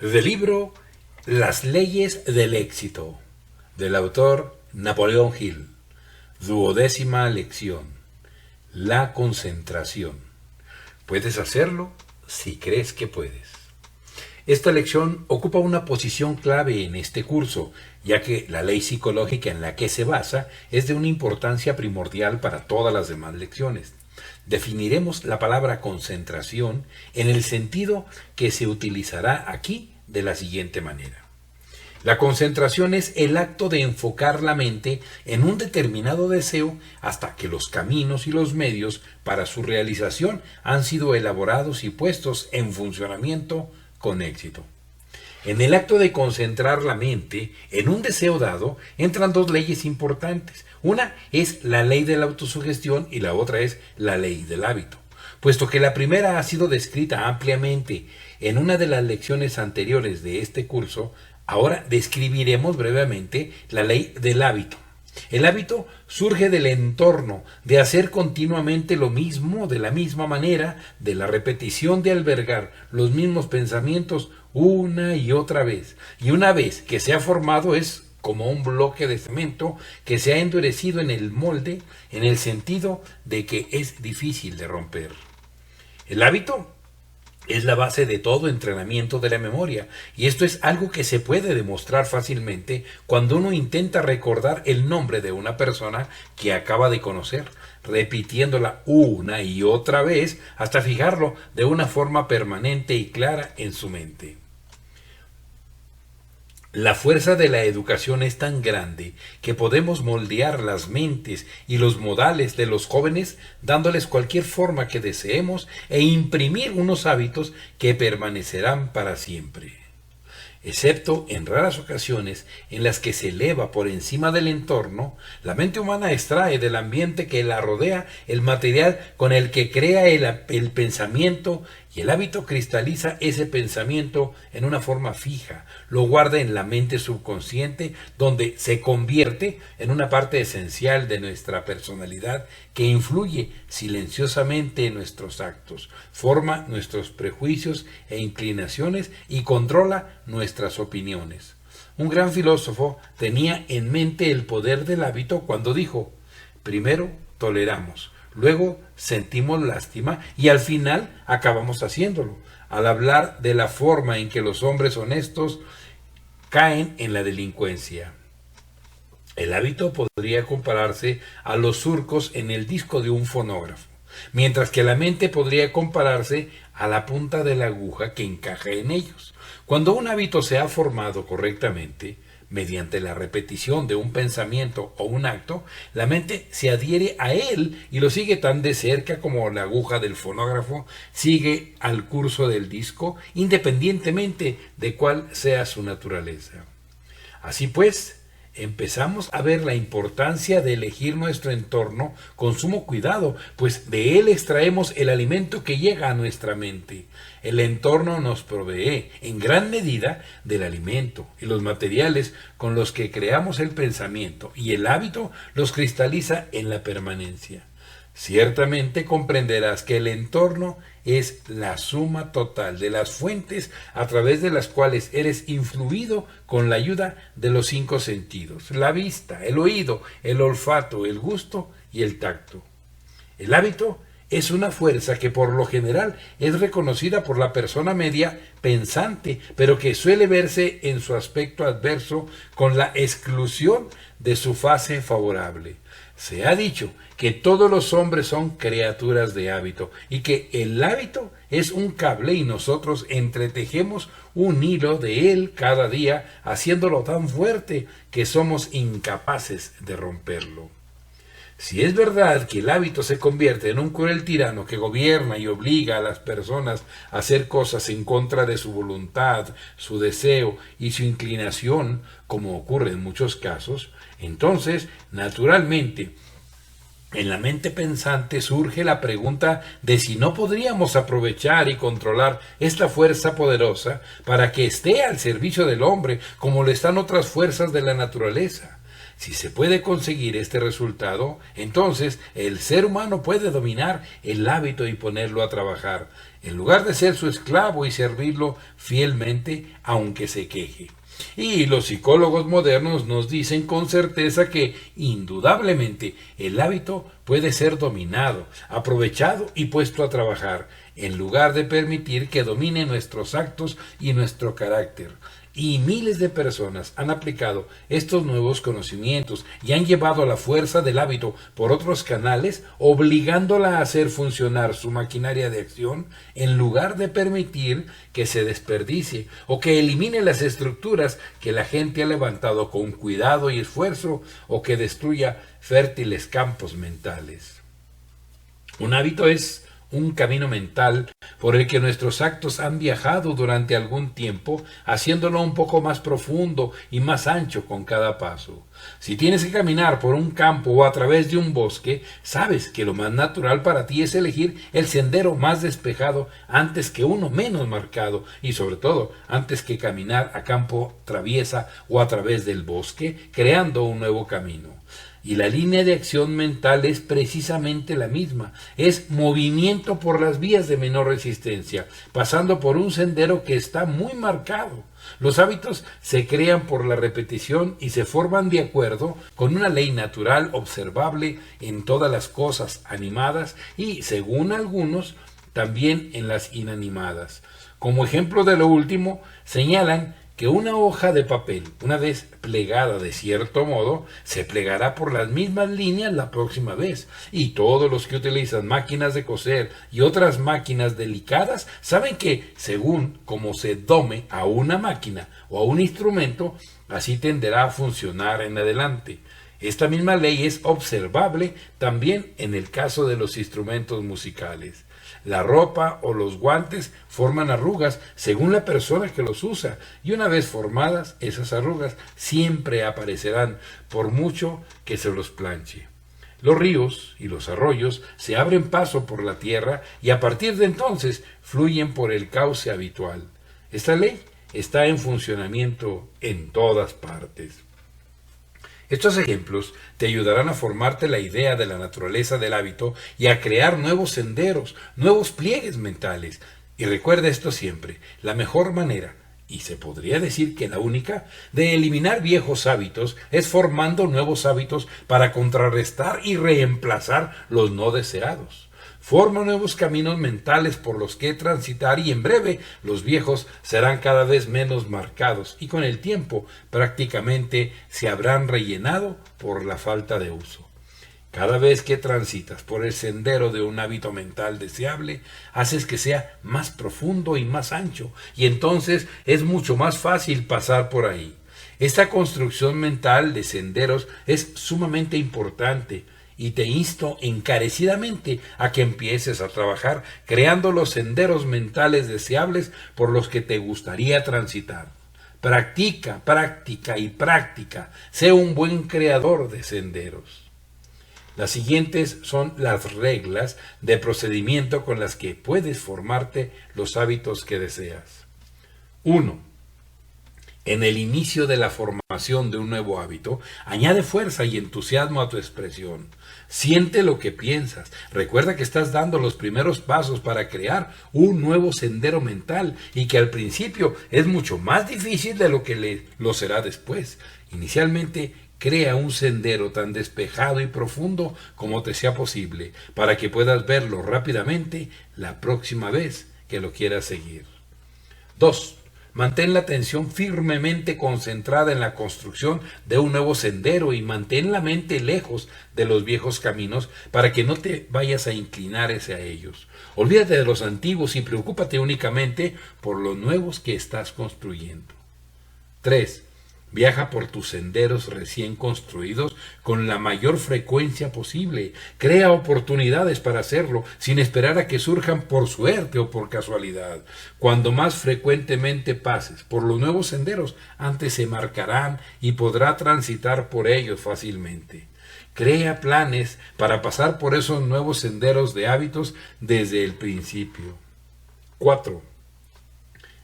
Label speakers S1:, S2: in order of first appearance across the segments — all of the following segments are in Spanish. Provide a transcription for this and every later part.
S1: Del libro Las leyes del éxito, del autor Napoleón Hill. 12ª lección. La concentración. Puedes hacerlo si crees que puedes. Esta lección ocupa una posición clave en este curso, ya que la ley psicológica en la que se basa es de una importancia primordial para todas las demás lecciones. Definiremos la palabra concentración en el sentido que se utilizará aquí de la siguiente manera. La concentración es el acto de enfocar la mente en un determinado deseo hasta que los caminos y los medios para su realización han sido elaborados y puestos en funcionamiento con éxito. En el acto de concentrar la mente en un deseo dado entran dos leyes importantes. Una es la ley de la autosugestión y la otra es la ley del hábito. Puesto que la primera ha sido descrita ampliamente en una de las lecciones anteriores de este curso, ahora describiremos brevemente la ley del hábito. El hábito surge del entorno, de hacer continuamente lo mismo de la misma manera, de la repetición de albergar los mismos pensamientos una y otra vez. Y una vez que se ha formado es como un bloque de cemento que se ha endurecido en el molde, en el sentido de que es difícil de romper. El hábito es la base de todo entrenamiento de la memoria, y esto es algo que se puede demostrar fácilmente cuando uno intenta recordar el nombre de una persona que acaba de conocer, repitiéndola una y otra vez hasta fijarlo de una forma permanente y clara en su mente. La fuerza de la educación es tan grande que podemos moldear las mentes y los modales de los jóvenes dándoles cualquier forma que deseemos e imprimir unos hábitos que permanecerán para siempre. Excepto en raras ocasiones en las que se eleva por encima del entorno, la mente humana extrae del ambiente que la rodea el material con el que crea el pensamiento, y el hábito cristaliza ese pensamiento en una forma fija, lo guarda en la mente subconsciente, donde se convierte en una parte esencial de nuestra personalidad que influye silenciosamente en nuestros actos, forma nuestros prejuicios e inclinaciones y controla nuestras opiniones. Un gran filósofo tenía en mente el poder del hábito cuando dijo: primero toleramos, luego sentimos lástima y al final acabamos haciéndolo, al hablar de la forma en que los hombres honestos caen en la delincuencia. El hábito podría compararse a los surcos en el disco de un fonógrafo, mientras que la mente podría compararse a la punta de la aguja que encaja en ellos. Cuando un hábito se ha formado correctamente, mediante la repetición de un pensamiento o un acto, la mente se adhiere a él y lo sigue tan de cerca como la aguja del fonógrafo sigue al curso del disco, independientemente de cuál sea su naturaleza. Así pues, empezamos a ver la importancia de elegir nuestro entorno con sumo cuidado, pues de él extraemos el alimento que llega a nuestra mente. El entorno nos provee, en gran medida, del alimento y los materiales con los que creamos el pensamiento, y el hábito los cristaliza en la permanencia. Ciertamente comprenderás que el entorno es la suma total de las fuentes a través de las cuales eres influido con la ayuda de los 5 sentidos: la vista, el oído, el olfato, el gusto y el tacto. El hábito es una fuerza que por lo general es reconocida por la persona media pensante, pero que suele verse en su aspecto adverso con la exclusión de su fase favorable. Se ha dicho que todos los hombres son criaturas de hábito y que el hábito es un cable y nosotros entretejemos un hilo de él cada día, haciéndolo tan fuerte que somos incapaces de romperlo. Si es verdad que el hábito se convierte en un cruel tirano que gobierna y obliga a las personas a hacer cosas en contra de su voluntad, su deseo y su inclinación, como ocurre en muchos casos, entonces, naturalmente, en la mente pensante surge la pregunta de si no podríamos aprovechar y controlar esta fuerza poderosa para que esté al servicio del hombre, como lo están otras fuerzas de la naturaleza. Si se puede conseguir este resultado, entonces el ser humano puede dominar el hábito y ponerlo a trabajar, en lugar de ser su esclavo y servirlo fielmente aunque se queje. Y los psicólogos modernos nos dicen con certeza que, indudablemente, el hábito puede ser dominado, aprovechado y puesto a trabajar, en lugar de permitir que domine nuestros actos y nuestro carácter. Y miles de personas han aplicado estos nuevos conocimientos y han llevado la fuerza del hábito por otros canales, obligándola a hacer funcionar su maquinaria de acción en lugar de permitir que se desperdicie o que elimine las estructuras que la gente ha levantado con cuidado y esfuerzo o que destruya fértiles campos mentales. Un hábito es un camino mental por el que nuestros actos han viajado durante algún tiempo, haciéndolo un poco más profundo y más ancho con cada paso. Si tienes que caminar por un campo o a través de un bosque, sabes que lo más natural para ti es elegir el sendero más despejado antes que uno menos marcado y sobre todo antes que caminar a campo traviesa o a través del bosque, creando un nuevo camino. Y la línea de acción mental es precisamente la misma, es movimiento por las vías de menor resistencia, pasando por un sendero que está muy marcado. Los hábitos se crean por la repetición y se forman de acuerdo con una ley natural observable en todas las cosas animadas y, según algunos, también en las inanimadas. Como ejemplo de lo último, señalan que una hoja de papel, una vez plegada de cierto modo, se plegará por las mismas líneas la próxima vez. Y todos los que utilizan máquinas de coser y otras máquinas delicadas saben que, según como se dome a una máquina o a un instrumento, así tenderá a funcionar en adelante. Esta misma ley es observable también en el caso de los instrumentos musicales. La ropa o los guantes forman arrugas según la persona que los usa, y una vez formadas, esas arrugas siempre aparecerán por mucho que se los planche. Los ríos y los arroyos se abren paso por la tierra y a partir de entonces fluyen por el cauce habitual. Esta ley está en funcionamiento en todas partes. Estos ejemplos te ayudarán a formarte la idea de la naturaleza del hábito y a crear nuevos senderos, nuevos pliegues mentales. Y recuerda esto siempre, la mejor manera, y se podría decir que la única, de eliminar viejos hábitos es formando nuevos hábitos para contrarrestar y reemplazar los no deseados. Forma nuevos caminos mentales por los que transitar y en breve los viejos serán cada vez menos marcados y con el tiempo prácticamente se habrán rellenado por la falta de uso. Cada vez que transitas por el sendero de un hábito mental deseable, haces que sea más profundo y más ancho y entonces es mucho más fácil pasar por ahí. Esta construcción mental de senderos es sumamente importante y te insto encarecidamente a que empieces a trabajar creando los senderos mentales deseables por los que te gustaría transitar. Practica, práctica y práctica. Sé un buen creador de senderos. Las siguientes son las reglas de procedimiento con las que puedes formarte los hábitos que deseas. 1. En el inicio de la formación de un nuevo hábito, añade fuerza y entusiasmo a tu expresión. Siente lo que piensas. Recuerda que estás dando los primeros pasos para crear un nuevo sendero mental y que al principio es mucho más difícil de lo que lo será después. Inicialmente, crea un sendero tan despejado y profundo como te sea posible para que puedas verlo rápidamente la próxima vez que lo quieras seguir. 2. Mantén la atención firmemente concentrada en la construcción de un nuevo sendero y mantén la mente lejos de los viejos caminos para que no te vayas a inclinar hacia ellos. Olvídate de los antiguos y preocúpate únicamente por los nuevos que estás construyendo. 3. Viaja por tus senderos recién construidos con la mayor frecuencia posible. Crea oportunidades para hacerlo sin esperar a que surjan por suerte o por casualidad. Cuando más frecuentemente pases por los nuevos senderos, antes se marcarán y podrá transitar por ellos fácilmente. Crea planes para pasar por esos nuevos senderos de hábitos desde el principio. 4.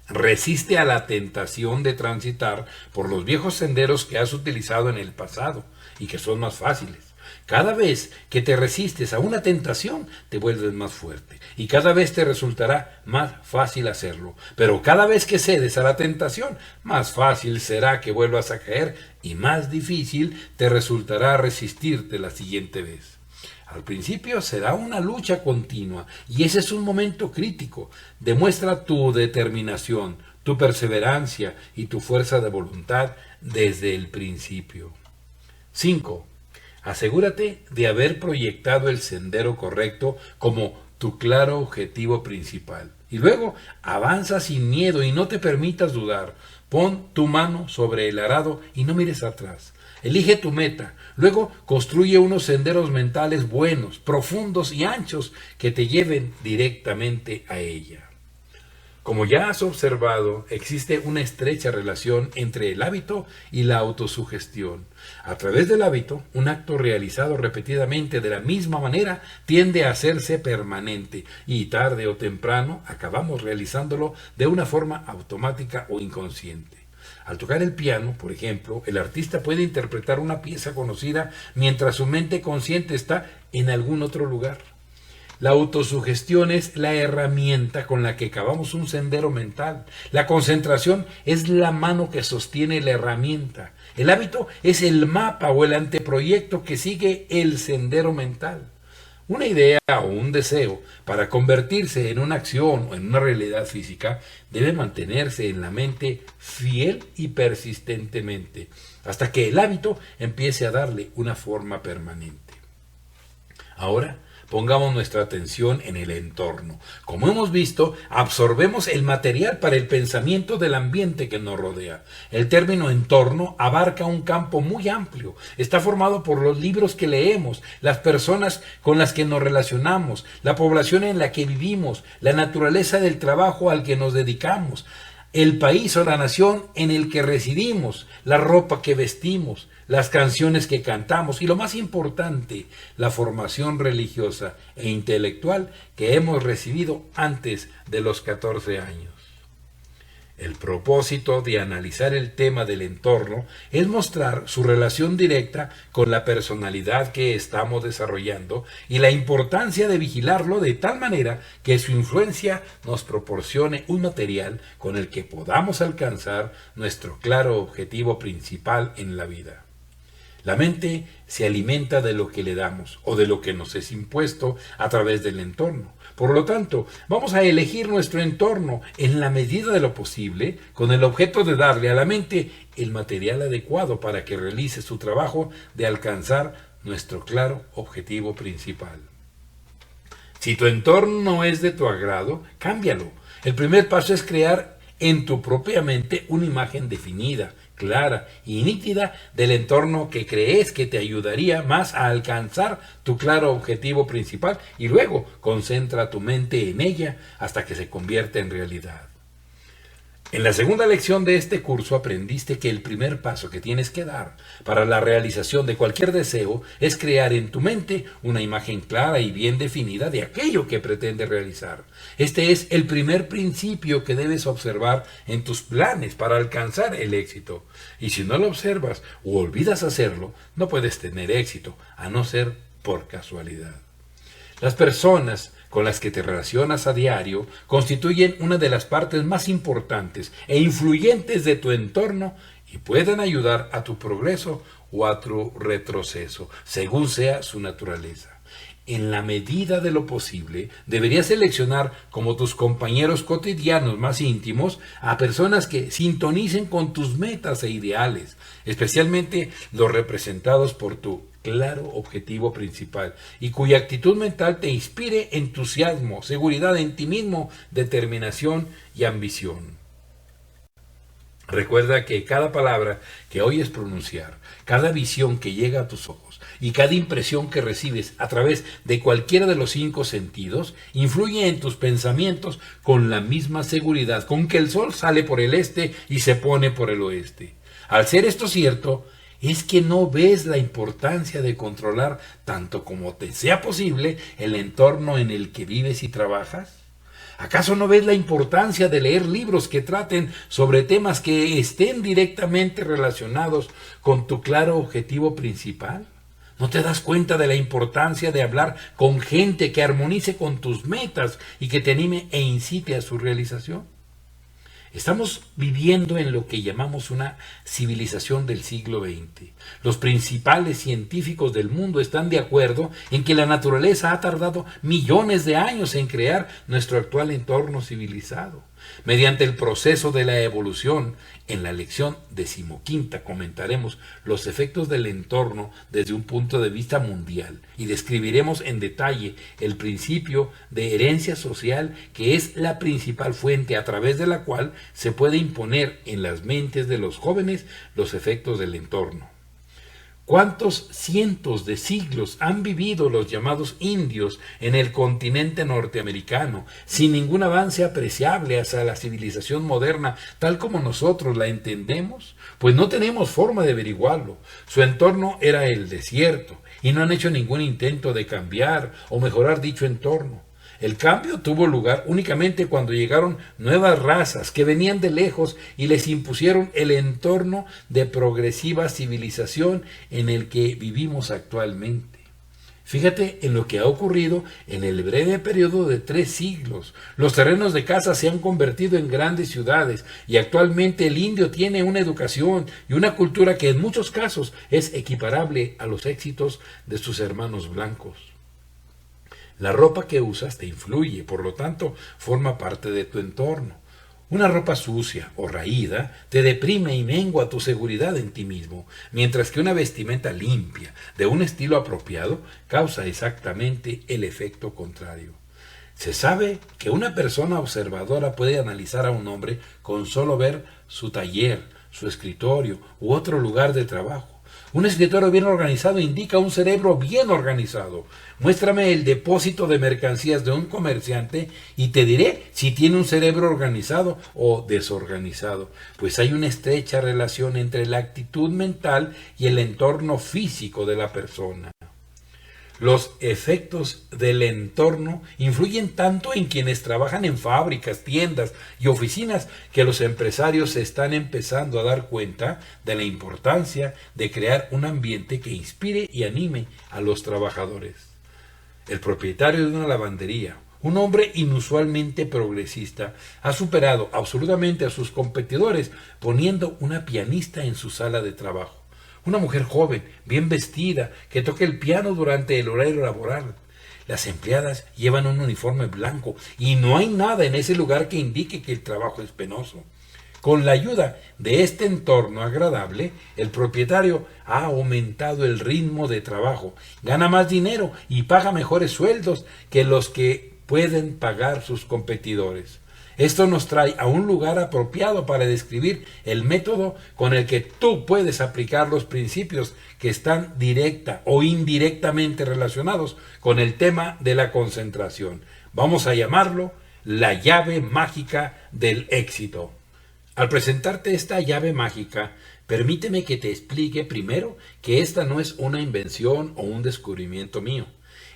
S1: Resiste a la tentación de transitar por los viejos senderos que has utilizado en el pasado y que son más fáciles. Cada vez que te resistes a una tentación, te vuelves más fuerte y cada vez te resultará más fácil hacerlo. Pero cada vez que cedes a la tentación, más fácil será que vuelvas a caer y más difícil te resultará resistirte la siguiente vez. Al principio será una lucha continua y ese es un momento crítico. Demuestra tu determinación, tu perseverancia y tu fuerza de voluntad desde el principio. 5. Asegúrate de haber proyectado el sendero correcto como tu claro objetivo principal. Y luego avanza sin miedo y no te permitas dudar. Pon tu mano sobre el arado y no mires atrás. Elige tu meta. Luego construye unos senderos mentales buenos, profundos y anchos que te lleven directamente a ella. Como ya has observado, existe una estrecha relación entre el hábito y la autosugestión. A través del hábito, un acto realizado repetidamente de la misma manera tiende a hacerse permanente y tarde o temprano acabamos realizándolo de una forma automática o inconsciente. Al tocar el piano, por ejemplo, el artista puede interpretar una pieza conocida mientras su mente consciente está en algún otro lugar. La autosugestión es la herramienta con la que cavamos un sendero mental. La concentración es la mano que sostiene la herramienta. El hábito es el mapa o el anteproyecto que sigue el sendero mental. Una idea o un deseo, para convertirse en una acción o en una realidad física, debe mantenerse en la mente fiel y persistentemente, hasta que el hábito empiece a darle una forma permanente. Ahora, pongamos nuestra atención en el entorno. Como hemos visto, absorbemos el material para el pensamiento del ambiente que nos rodea. El término entorno abarca un campo muy amplio. Está formado por los libros que leemos, las personas con las que nos relacionamos, la población en la que vivimos, la naturaleza del trabajo al que nos dedicamos, el país o la nación en el que residimos, la ropa que vestimos, las canciones que cantamos y lo más importante, la formación religiosa e intelectual que hemos recibido antes de los 14 años. El propósito de analizar el tema del entorno es mostrar su relación directa con la personalidad que estamos desarrollando y la importancia de vigilarlo de tal manera que su influencia nos proporcione un material con el que podamos alcanzar nuestro claro objetivo principal en la vida. La mente se alimenta de lo que le damos o de lo que nos es impuesto a través del entorno. Por lo tanto, vamos a elegir nuestro entorno en la medida de lo posible con el objeto de darle a la mente el material adecuado para que realice su trabajo de alcanzar nuestro claro objetivo principal. Si tu entorno no es de tu agrado, cámbialo. El primer paso es crear en tu propia mente una imagen definida, clara y nítida del entorno que crees que te ayudaría más a alcanzar tu claro objetivo principal y luego concentra tu mente en ella hasta que se convierta en realidad. En la segunda lección de este curso aprendiste que el primer paso que tienes que dar para la realización de cualquier deseo es crear en tu mente una imagen clara y bien definida de aquello que pretendes realizar. Este es el primer principio que debes observar en tus planes para alcanzar el éxito. Y si no lo observas o olvidas hacerlo, no puedes tener éxito, a no ser por casualidad. Las personas con las que te relacionas a diario constituyen una de las partes más importantes e influyentes de tu entorno y pueden ayudar a tu progreso o a tu retroceso, según sea su naturaleza. En la medida de lo posible, deberías seleccionar como tus compañeros cotidianos más íntimos a personas que sintonicen con tus metas e ideales, especialmente los representados por tu claro objetivo principal y cuya actitud mental te inspire entusiasmo, seguridad en ti mismo, determinación y ambición. Recuerda que cada palabra que oyes pronunciar, cada visión que llega a tus ojos y cada impresión que recibes a través de cualquiera de los 5 sentidos influye en tus pensamientos con la misma seguridad con que el sol sale por el este y se pone por el oeste. Al ser esto cierto, ¿es que no ves la importancia de controlar tanto como te sea posible el entorno en el que vives y trabajas? ¿Acaso no ves la importancia de leer libros que traten sobre temas que estén directamente relacionados con tu claro objetivo principal? ¿No te das cuenta de la importancia de hablar con gente que armonice con tus metas y que te anime e incite a su realización? Estamos viviendo en lo que llamamos una civilización del siglo XX. Los principales científicos del mundo están de acuerdo en que la naturaleza ha tardado millones de años en crear nuestro actual entorno civilizado. Mediante el proceso de la evolución, en la lección 15 comentaremos los efectos del entorno desde un punto de vista mundial y describiremos en detalle el principio de herencia social, que es la principal fuente a través de la cual se puede imponer en las mentes de los jóvenes los efectos del entorno. ¿Cuántos cientos de siglos han vivido los llamados indios en el continente norteamericano, sin ningún avance apreciable hacia la civilización moderna tal como nosotros la entendemos? Pues no tenemos forma de averiguarlo. Su entorno era el desierto, y no han hecho ningún intento de cambiar o mejorar dicho entorno. El cambio tuvo lugar únicamente cuando llegaron nuevas razas que venían de lejos y les impusieron el entorno de progresiva civilización en el que vivimos actualmente. Fíjate en lo que ha ocurrido en el breve periodo de 3 siglos. Los terrenos de caza se han convertido en grandes ciudades y actualmente el indio tiene una educación y una cultura que en muchos casos es equiparable a los éxitos de sus hermanos blancos. La ropa que usas te influye, por lo tanto, forma parte de tu entorno. Una ropa sucia o raída te deprime y mengua tu seguridad en ti mismo, mientras que una vestimenta limpia, de un estilo apropiado, causa exactamente el efecto contrario. Se sabe que una persona observadora puede analizar a un hombre con solo ver su taller, su escritorio u otro lugar de trabajo. Un escritorio bien organizado indica un cerebro bien organizado. Muéstrame el depósito de mercancías de un comerciante y te diré si tiene un cerebro organizado o desorganizado, pues hay una estrecha relación entre la actitud mental y el entorno físico de la persona. Los efectos del entorno influyen tanto en quienes trabajan en fábricas, tiendas y oficinas que los empresarios se están empezando a dar cuenta de la importancia de crear un ambiente que inspire y anime a los trabajadores. El propietario de una lavandería, un hombre inusualmente progresista, ha superado absolutamente a sus competidores poniendo una pianista en su sala de trabajo. Una mujer joven, bien vestida, que toca el piano durante el horario laboral. Las empleadas llevan un uniforme blanco y no hay nada en ese lugar que indique que el trabajo es penoso. Con la ayuda de este entorno agradable, el propietario ha aumentado el ritmo de trabajo, gana más dinero y paga mejores sueldos que los que pueden pagar sus competidores. Esto nos trae a un lugar apropiado para describir el método con el que tú puedes aplicar los principios que están directa o indirectamente relacionados con el tema de la concentración. Vamos a llamarlo la llave mágica del éxito. Al presentarte esta llave mágica, permíteme que te explique primero que esta no es una invención o un descubrimiento mío.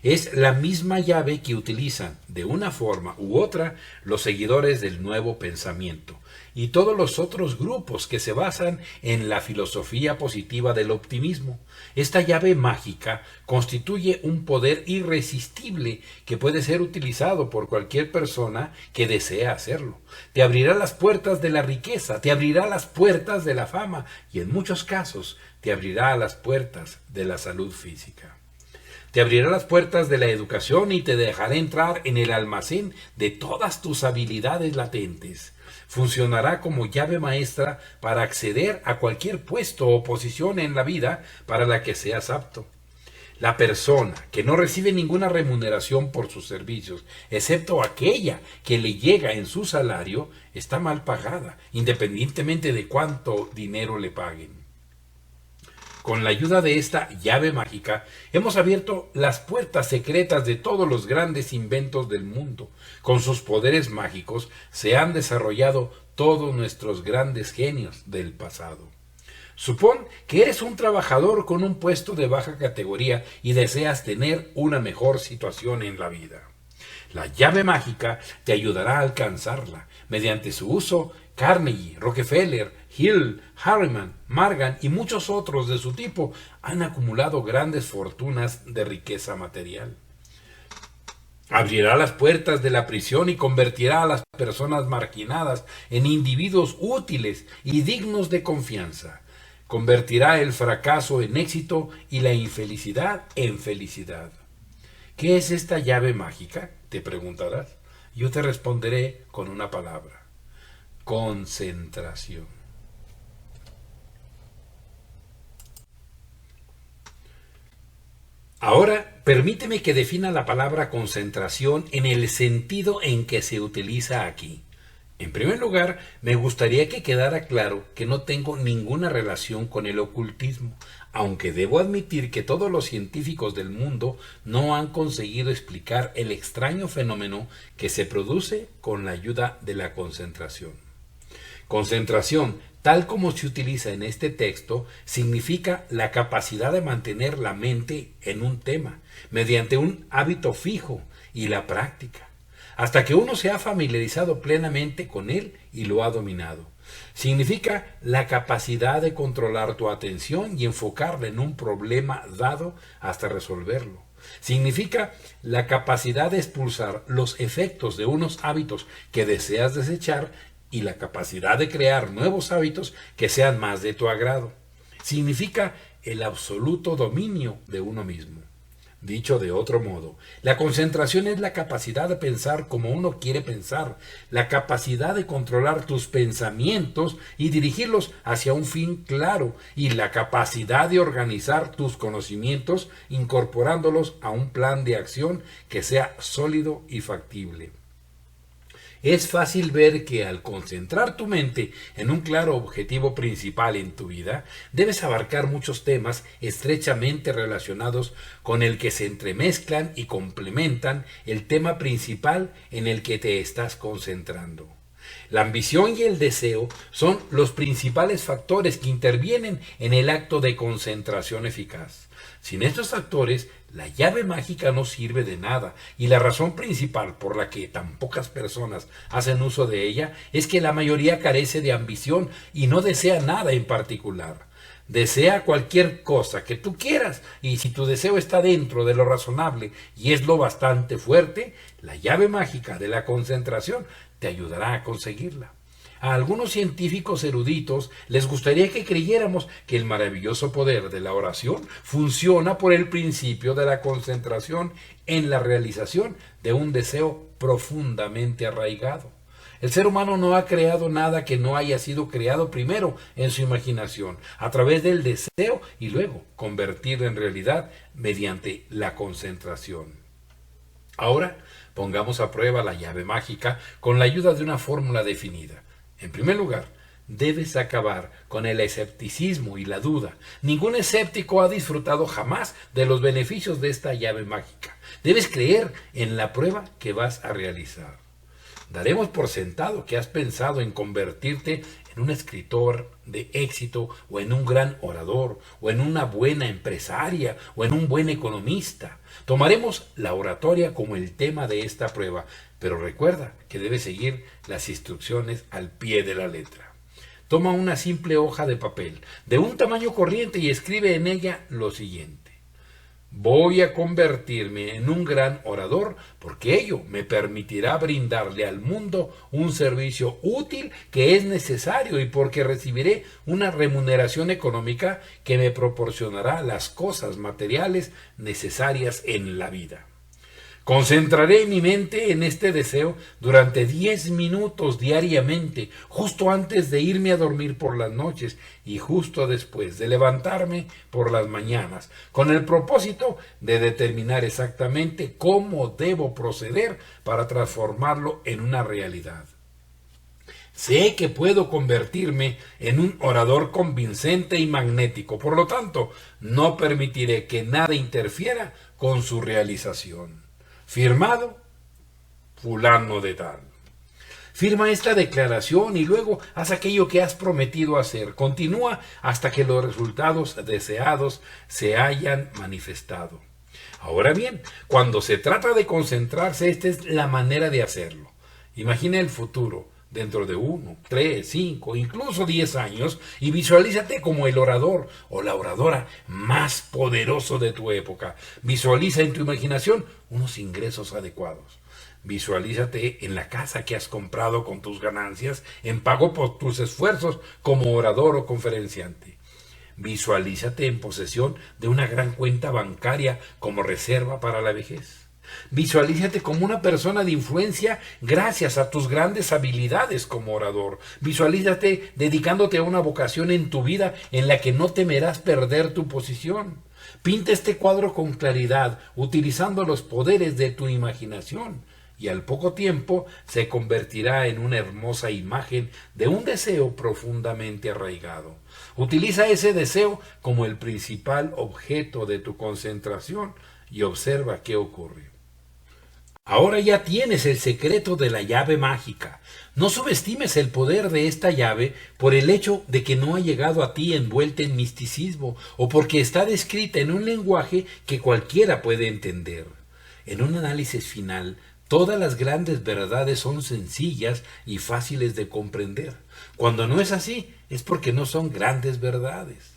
S1: Es la misma llave que utilizan de una forma u otra los seguidores del nuevo pensamiento y todos los otros grupos que se basan en la filosofía positiva del optimismo. Esta llave mágica constituye un poder irresistible que puede ser utilizado por cualquier persona que desea hacerlo. Te abrirá las puertas de la riqueza, te abrirá las puertas de la fama y en muchos casos te abrirá las puertas de la salud física. Te abrirá las puertas de la educación y te dejará entrar en el almacén de todas tus habilidades latentes. Funcionará como llave maestra para acceder a cualquier puesto o posición en la vida para la que seas apto. La persona que no recibe ninguna remuneración por sus servicios, excepto aquella que le llega en su salario, está mal pagada, independientemente de cuánto dinero le paguen. Con la ayuda de esta llave mágica, hemos abierto las puertas secretas de todos los grandes inventos del mundo. Con sus poderes mágicos se han desarrollado todos nuestros grandes genios del pasado. Supón que eres un trabajador con un puesto de baja categoría y deseas tener una mejor situación en la vida. La llave mágica te ayudará a alcanzarla. Mediante su uso, Carnegie, Rockefeller, Hill, Harriman, Morgan y muchos otros de su tipo han acumulado grandes fortunas de riqueza material. Abrirá las puertas de la prisión y convertirá a las personas marginadas en individuos útiles y dignos de confianza. Convertirá el fracaso en éxito y la infelicidad en felicidad. ¿Qué es esta llave mágica?, te preguntarás. Yo te responderé con una palabra: concentración. Ahora, permíteme que defina la palabra concentración en el sentido en que se utiliza aquí. En primer lugar, me gustaría que quedara claro que no tengo ninguna relación con el ocultismo, aunque debo admitir que todos los científicos del mundo no han conseguido explicar el extraño fenómeno que se produce con la ayuda de la concentración. Concentración, tal como se utiliza en este texto, significa la capacidad de mantener la mente en un tema, mediante un hábito fijo y la práctica, hasta que uno se ha familiarizado plenamente con él y lo ha dominado. Significa la capacidad de controlar tu atención y enfocarla en un problema dado hasta resolverlo. Significa la capacidad de expulsar los efectos de unos hábitos que deseas desechar y la capacidad de crear nuevos hábitos que sean más de tu agrado. Significa el absoluto dominio de uno mismo. Dicho de otro modo, la concentración es la capacidad de pensar como uno quiere pensar, la capacidad de controlar tus pensamientos y dirigirlos hacia un fin claro, y la capacidad de organizar tus conocimientos incorporándolos a un plan de acción que sea sólido y factible. Es fácil ver que al concentrar tu mente en un claro objetivo principal en tu vida, debes abarcar muchos temas estrechamente relacionados con el que se entremezclan y complementan el tema principal en el que te estás concentrando. La ambición y el deseo son los principales factores que intervienen en el acto de concentración eficaz. Sin estos factores, la llave mágica no sirve de nada, y la razón principal por la que tan pocas personas hacen uso de ella es que la mayoría carece de ambición y no desea nada en particular. Desea cualquier cosa que tú quieras, y si tu deseo está dentro de lo razonable y es lo bastante fuerte, la llave mágica de la concentración te ayudará a conseguirla. A algunos científicos eruditos les gustaría que creyéramos que el maravilloso poder de la oración funciona por el principio de la concentración en la realización de un deseo profundamente arraigado. El ser humano no ha creado nada que no haya sido creado primero en su imaginación, a través del deseo, y luego convertido en realidad mediante la concentración. Ahora pongamos a prueba la llave mágica con la ayuda de una fórmula definida. En primer lugar, debes acabar con el escepticismo y la duda. Ningún escéptico ha disfrutado jamás de los beneficios de esta llave mágica. Debes creer en la prueba que vas a realizar. Daremos por sentado que has pensado en convertirte en un escritor de éxito, o en un gran orador, o en una buena empresaria, o en un buen economista. Tomaremos la oratoria como el tema de esta prueba, pero recuerda que debes seguir las instrucciones al pie de la letra. Toma una simple hoja de papel de un tamaño corriente y escribe en ella lo siguiente: voy a convertirme en un gran orador porque ello me permitirá brindarle al mundo un servicio útil que es necesario, y porque recibiré una remuneración económica que me proporcionará las cosas materiales necesarias en la vida. Concentraré mi mente en este deseo durante 10 minutos diariamente, justo antes de irme a dormir por las noches y justo después de levantarme por las mañanas, con el propósito de determinar exactamente cómo debo proceder para transformarlo en una realidad. Sé que puedo convertirme en un orador convincente y magnético, por lo tanto, no permitiré que nada interfiera con su realización. Firmado, fulano de tal. Firma esta declaración y luego haz aquello que has prometido hacer. Continúa hasta que los resultados deseados se hayan manifestado. Ahora bien, cuando se trata de concentrarse, esta es la manera de hacerlo. Imagina el futuro dentro de 1, 3, 5, incluso 10 años y visualízate como el orador o la oradora más poderoso de tu época. Visualiza en tu imaginación unos ingresos adecuados. Visualízate en la casa que has comprado con tus ganancias en pago por tus esfuerzos como orador o conferenciante. Visualízate en posesión de una gran cuenta bancaria como reserva para la vejez. Visualízate como una persona de influencia gracias a tus grandes habilidades como orador. Visualízate dedicándote a una vocación en tu vida en la que no temerás perder tu posición. Pinta este cuadro con claridad, utilizando los poderes de tu imaginación, y al poco tiempo se convertirá en una hermosa imagen de un deseo profundamente arraigado. Utiliza ese deseo como el principal objeto de tu concentración y observa qué ocurre. Ahora ya tienes el secreto de la llave mágica. No subestimes el poder de esta llave por el hecho de que no ha llegado a ti envuelta en misticismo o porque está descrita en un lenguaje que cualquiera puede entender. En un análisis final, todas las grandes verdades son sencillas y fáciles de comprender. Cuando no es así, es porque no son grandes verdades.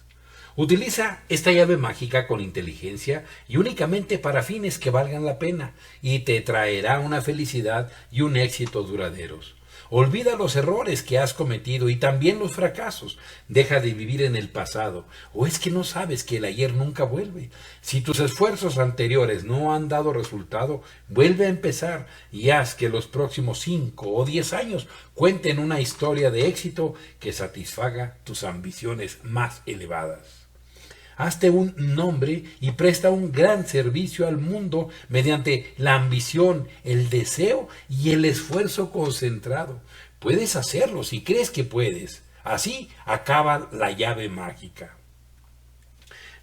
S1: Utiliza esta llave mágica con inteligencia y únicamente para fines que valgan la pena, y te traerá una felicidad y un éxito duraderos. Olvida los errores que has cometido y también los fracasos. Deja de vivir en el pasado. ¿O es que no sabes que el ayer nunca vuelve? Si tus esfuerzos anteriores no han dado resultado, vuelve a empezar y haz que los próximos 5 o 10 años cuenten una historia de éxito que satisfaga tus ambiciones más elevadas. Hazte un nombre y presta un gran servicio al mundo mediante la ambición, el deseo y el esfuerzo concentrado. Puedes hacerlo si crees que puedes. Así acaba la llave mágica.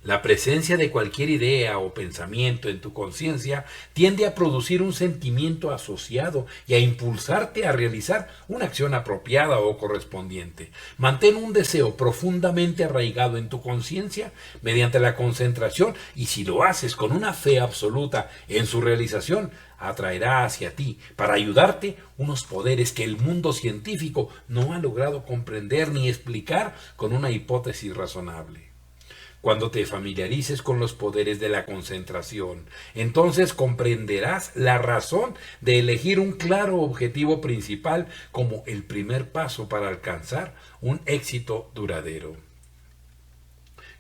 S1: La presencia de cualquier idea o pensamiento en tu conciencia tiende a producir un sentimiento asociado y a impulsarte a realizar una acción apropiada o correspondiente. Mantén un deseo profundamente arraigado en tu conciencia mediante la concentración, y si lo haces con una fe absoluta en su realización, atraerá hacia ti, para ayudarte, unos poderes que el mundo científico no ha logrado comprender ni explicar con una hipótesis razonable. Cuando te familiarices con los poderes de la concentración, entonces comprenderás la razón de elegir un claro objetivo principal como el primer paso para alcanzar un éxito duradero.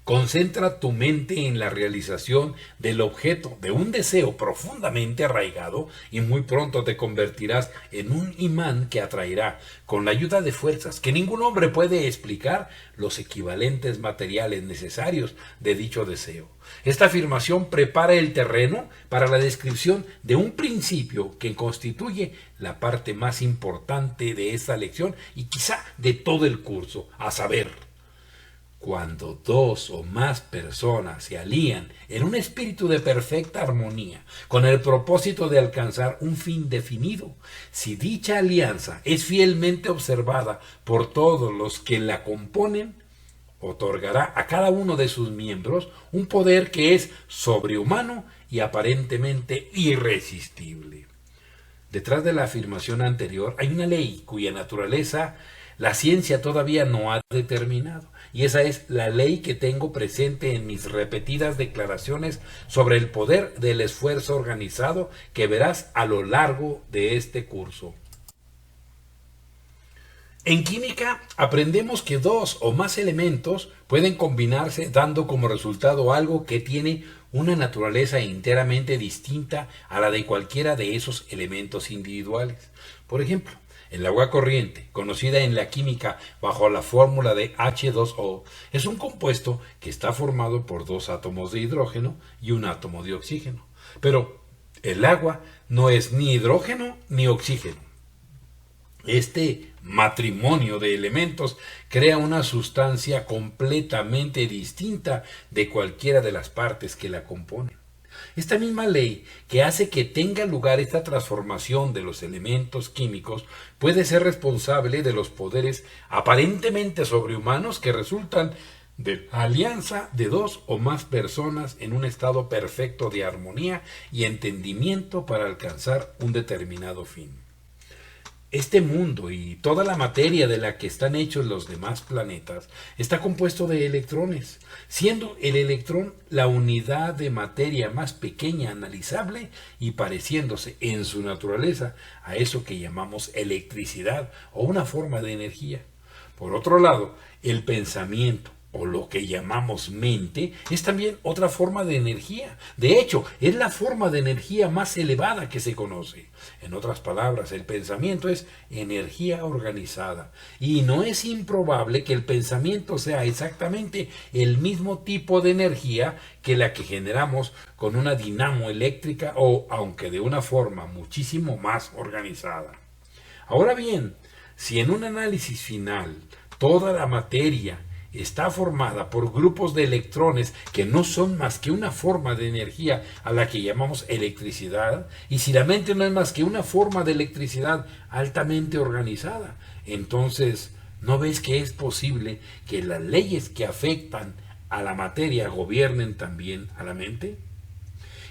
S1: Concentra tu mente en la realización del objeto de un deseo profundamente arraigado y muy pronto te convertirás en un imán que atraerá, con la ayuda de fuerzas que ningún hombre puede explicar, los equivalentes materiales necesarios de dicho deseo. Esta afirmación prepara el terreno para la descripción de un principio que constituye la parte más importante de esta lección y quizá de todo el curso, a saber, cuando 2 o más personas se alían en un espíritu de perfecta armonía con el propósito de alcanzar un fin definido, si dicha alianza es fielmente observada por todos los que la componen, otorgará a cada uno de sus miembros un poder que es sobrehumano y aparentemente irresistible. Detrás de la afirmación anterior hay una ley cuya naturaleza la ciencia todavía no ha determinado, y esa es la ley que tengo presente en mis repetidas declaraciones sobre el poder del esfuerzo organizado que verás a lo largo de este curso. En química aprendemos que 2 o más elementos pueden combinarse dando como resultado algo que tiene una naturaleza enteramente distinta a la de cualquiera de esos elementos individuales. Por ejemplo, el agua corriente, conocida en la química bajo la fórmula de H2O, es un compuesto que está formado por 2 átomos de hidrógeno y un átomo de oxígeno. Pero el agua no es ni hidrógeno ni oxígeno. Este matrimonio de elementos crea una sustancia completamente distinta de cualquiera de las partes que la componen. Esta misma ley que hace que tenga lugar esta transformación de los elementos químicos puede ser responsable de los poderes aparentemente sobrehumanos que resultan de alianza de dos o más personas en un estado perfecto de armonía y entendimiento para alcanzar un determinado fin. Este mundo y toda la materia de la que están hechos los demás planetas está compuesto de electrones, siendo el electrón la unidad de materia más pequeña analizable y pareciéndose en su naturaleza a eso que llamamos electricidad o una forma de energía. Por otro lado, el pensamiento, o lo que llamamos mente, es también otra forma de energía. De hecho, es la forma de energía más elevada que se conoce. En otras palabras, el pensamiento es energía organizada. Y no es improbable que el pensamiento sea exactamente el mismo tipo de energía que la que generamos con una dinamo eléctrica o, aunque de una forma muchísimo más organizada. Ahora bien, si en un análisis final toda la materia está formada por grupos de electrones que no son más que una forma de energía a la que llamamos electricidad, y si la mente no es más que una forma de electricidad altamente organizada, entonces, ¿no ves que es posible que las leyes que afectan a la materia gobiernen también a la mente?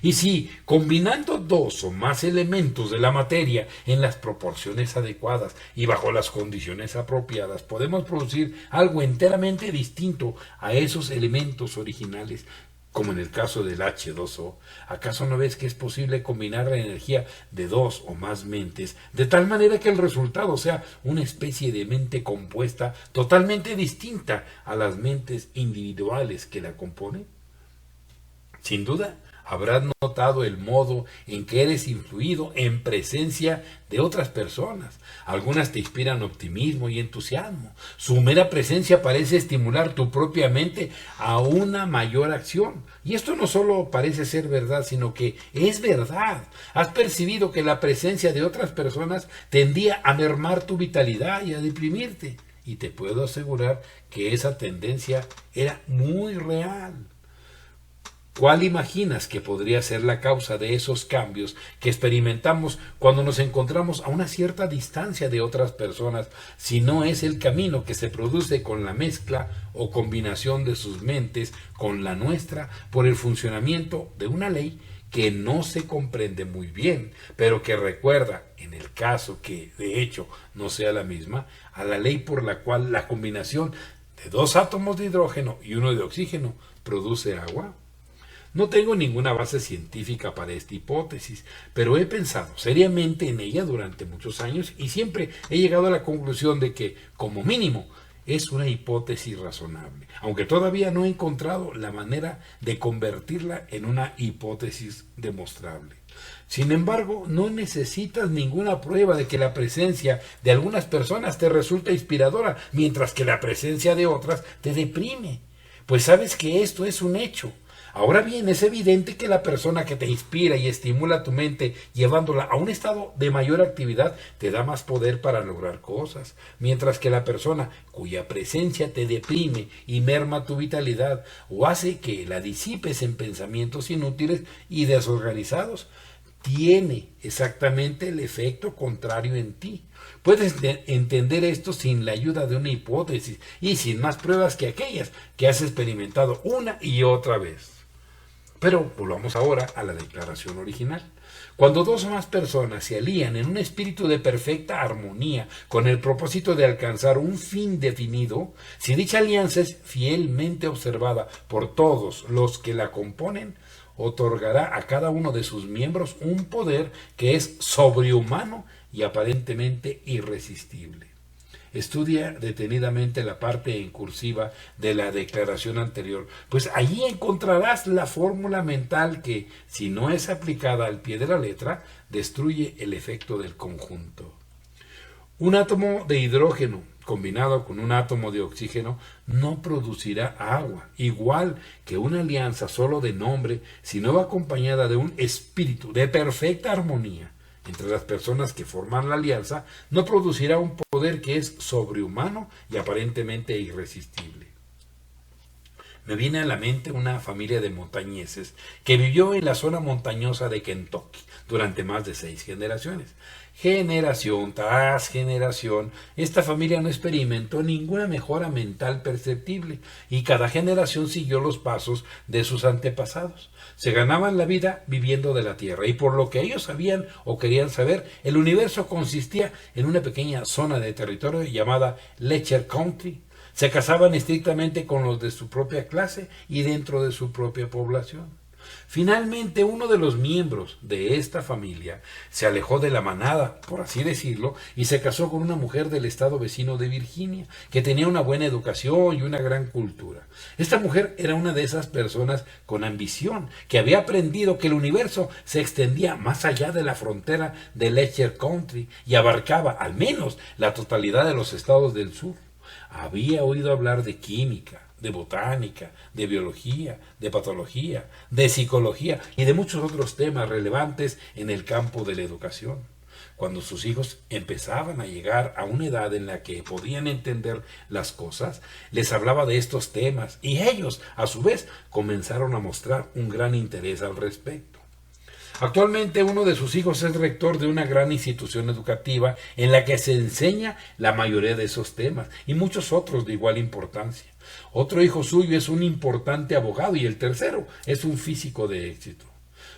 S1: Y si, combinando dos o más elementos de la materia en las proporciones adecuadas y bajo las condiciones apropiadas, podemos producir algo enteramente distinto a esos elementos originales, como en el caso del H2O, ¿acaso no ves que es posible combinar la energía de dos o más mentes de tal manera que el resultado sea una especie de mente compuesta totalmente distinta a las mentes individuales que la componen? Sin duda, habrás notado el modo en que eres influido en presencia de otras personas. Algunas te inspiran optimismo y entusiasmo. Su mera presencia parece estimular tu propia mente a una mayor acción. Y esto no solo parece ser verdad, sino que es verdad. Has percibido que la presencia de otras personas tendía a mermar tu vitalidad y a deprimirte. Y te puedo asegurar que esa tendencia era muy real. ¿Cuál imaginas que podría ser la causa de esos cambios que experimentamos cuando nos encontramos a una cierta distancia de otras personas, si no es el camino que se produce con la mezcla o combinación de sus mentes con la nuestra por el funcionamiento de una ley que no se comprende muy bien, pero que recuerda, en el caso que de hecho no sea la misma, a la ley por la cual la combinación de dos átomos de hidrógeno y uno de oxígeno produce agua? No tengo ninguna base científica para esta hipótesis, pero he pensado seriamente en ella durante muchos años y siempre he llegado a la conclusión de que, como mínimo, es una hipótesis razonable, aunque todavía no he encontrado la manera de convertirla en una hipótesis demostrable. Sin embargo, no necesitas ninguna prueba de que la presencia de algunas personas te resulta inspiradora, mientras que la presencia de otras te deprime, pues sabes que esto es un hecho. Ahora bien, es evidente que la persona que te inspira y estimula tu mente, llevándola a un estado de mayor actividad, te da más poder para lograr cosas, mientras que la persona cuya presencia te deprime y merma tu vitalidad o hace que la disipes en pensamientos inútiles y desorganizados, tiene exactamente el efecto contrario en ti. Puedes entender esto sin la ayuda de una hipótesis y sin más pruebas que aquellas que has experimentado una y otra vez. Pero volvamos ahora a la declaración original. Cuando dos o más personas se alían en un espíritu de perfecta armonía con el propósito de alcanzar un fin definido, si dicha alianza es fielmente observada por todos los que la componen, otorgará a cada uno de sus miembros un poder que es sobrehumano y aparentemente irresistible. Estudia detenidamente la parte en cursiva de la declaración anterior, pues allí encontrarás la fórmula mental que, si no es aplicada al pie de la letra, destruye el efecto del conjunto. Un átomo de hidrógeno combinado con un átomo de oxígeno no producirá agua, igual que una alianza solo de nombre, si no va acompañada de un espíritu de perfecta armonía entre las personas que forman la alianza, no producirá un poder que es sobrehumano y aparentemente irresistible. Me viene a la mente una familia de montañeses que vivió en la zona montañosa de Kentucky durante más de 6 generaciones. Generación tras generación, esta familia no experimentó ninguna mejora mental perceptible y cada generación siguió los pasos de sus antepasados. Se ganaban la vida viviendo de la tierra y por lo que ellos sabían o querían saber, el universo consistía en una pequeña zona de territorio llamada Letcher Country. Se casaban estrictamente con los de su propia clase y dentro de su propia población. Finalmente, uno de los miembros de esta familia se alejó de la manada, por así decirlo, y se casó con una mujer del estado vecino de Virginia, que tenía una buena educación y una gran cultura. Esta mujer era una de esas personas con ambición, que había aprendido que el universo se extendía más allá de la frontera de Letcher Country y abarcaba al menos la totalidad de los estados del sur. Había oído hablar de química, de botánica, de biología, de patología, de psicología y de muchos otros temas relevantes en el campo de la educación. Cuando sus hijos empezaban a llegar a una edad en la que podían entender las cosas, les hablaba de estos temas y ellos, a su vez, comenzaron a mostrar un gran interés al respecto. Actualmente uno de sus hijos es rector de una gran institución educativa en la que se enseña la mayoría de esos temas y muchos otros de igual importancia. Otro hijo suyo es un importante abogado y el tercero es un físico de éxito.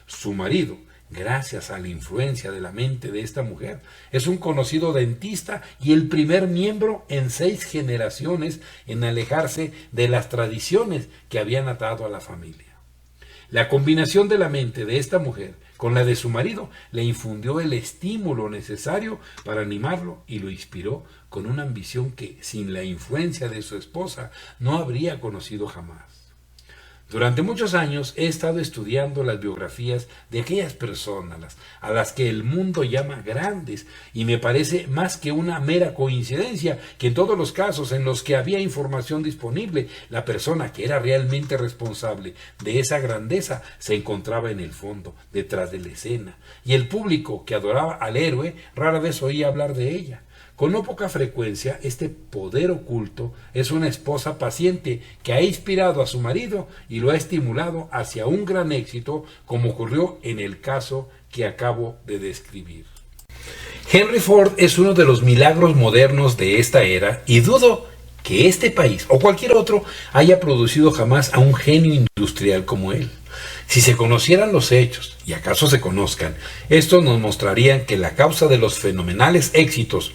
S1: Su marido, gracias a la influencia de la mente de esta mujer, es un conocido dentista y el primer miembro en 6 generaciones en alejarse de las tradiciones que habían atado a la familia. La combinación de la mente de esta mujer con la de su marido le infundió el estímulo necesario para animarlo y lo inspiró con una ambición que, sin la influencia de su esposa, no habría conocido jamás. Durante muchos años he estado estudiando las biografías de aquellas personas a las que el mundo llama grandes y me parece más que una mera coincidencia que en todos los casos en los que había información disponible, la persona que era realmente responsable de esa grandeza se encontraba en el fondo, detrás de la escena, y el público que adoraba al héroe rara vez oía hablar de ella. Con no poca frecuencia, este poder oculto es una esposa paciente que ha inspirado a su marido y lo ha estimulado hacia un gran éxito, como ocurrió en el caso que acabo de describir. Henry Ford es uno de los milagros modernos de esta era y dudo que este país o cualquier otro haya producido jamás a un genio industrial como él. Si se conocieran los hechos, y acaso se conozcan, estos nos mostrarían que la causa de los fenomenales éxitos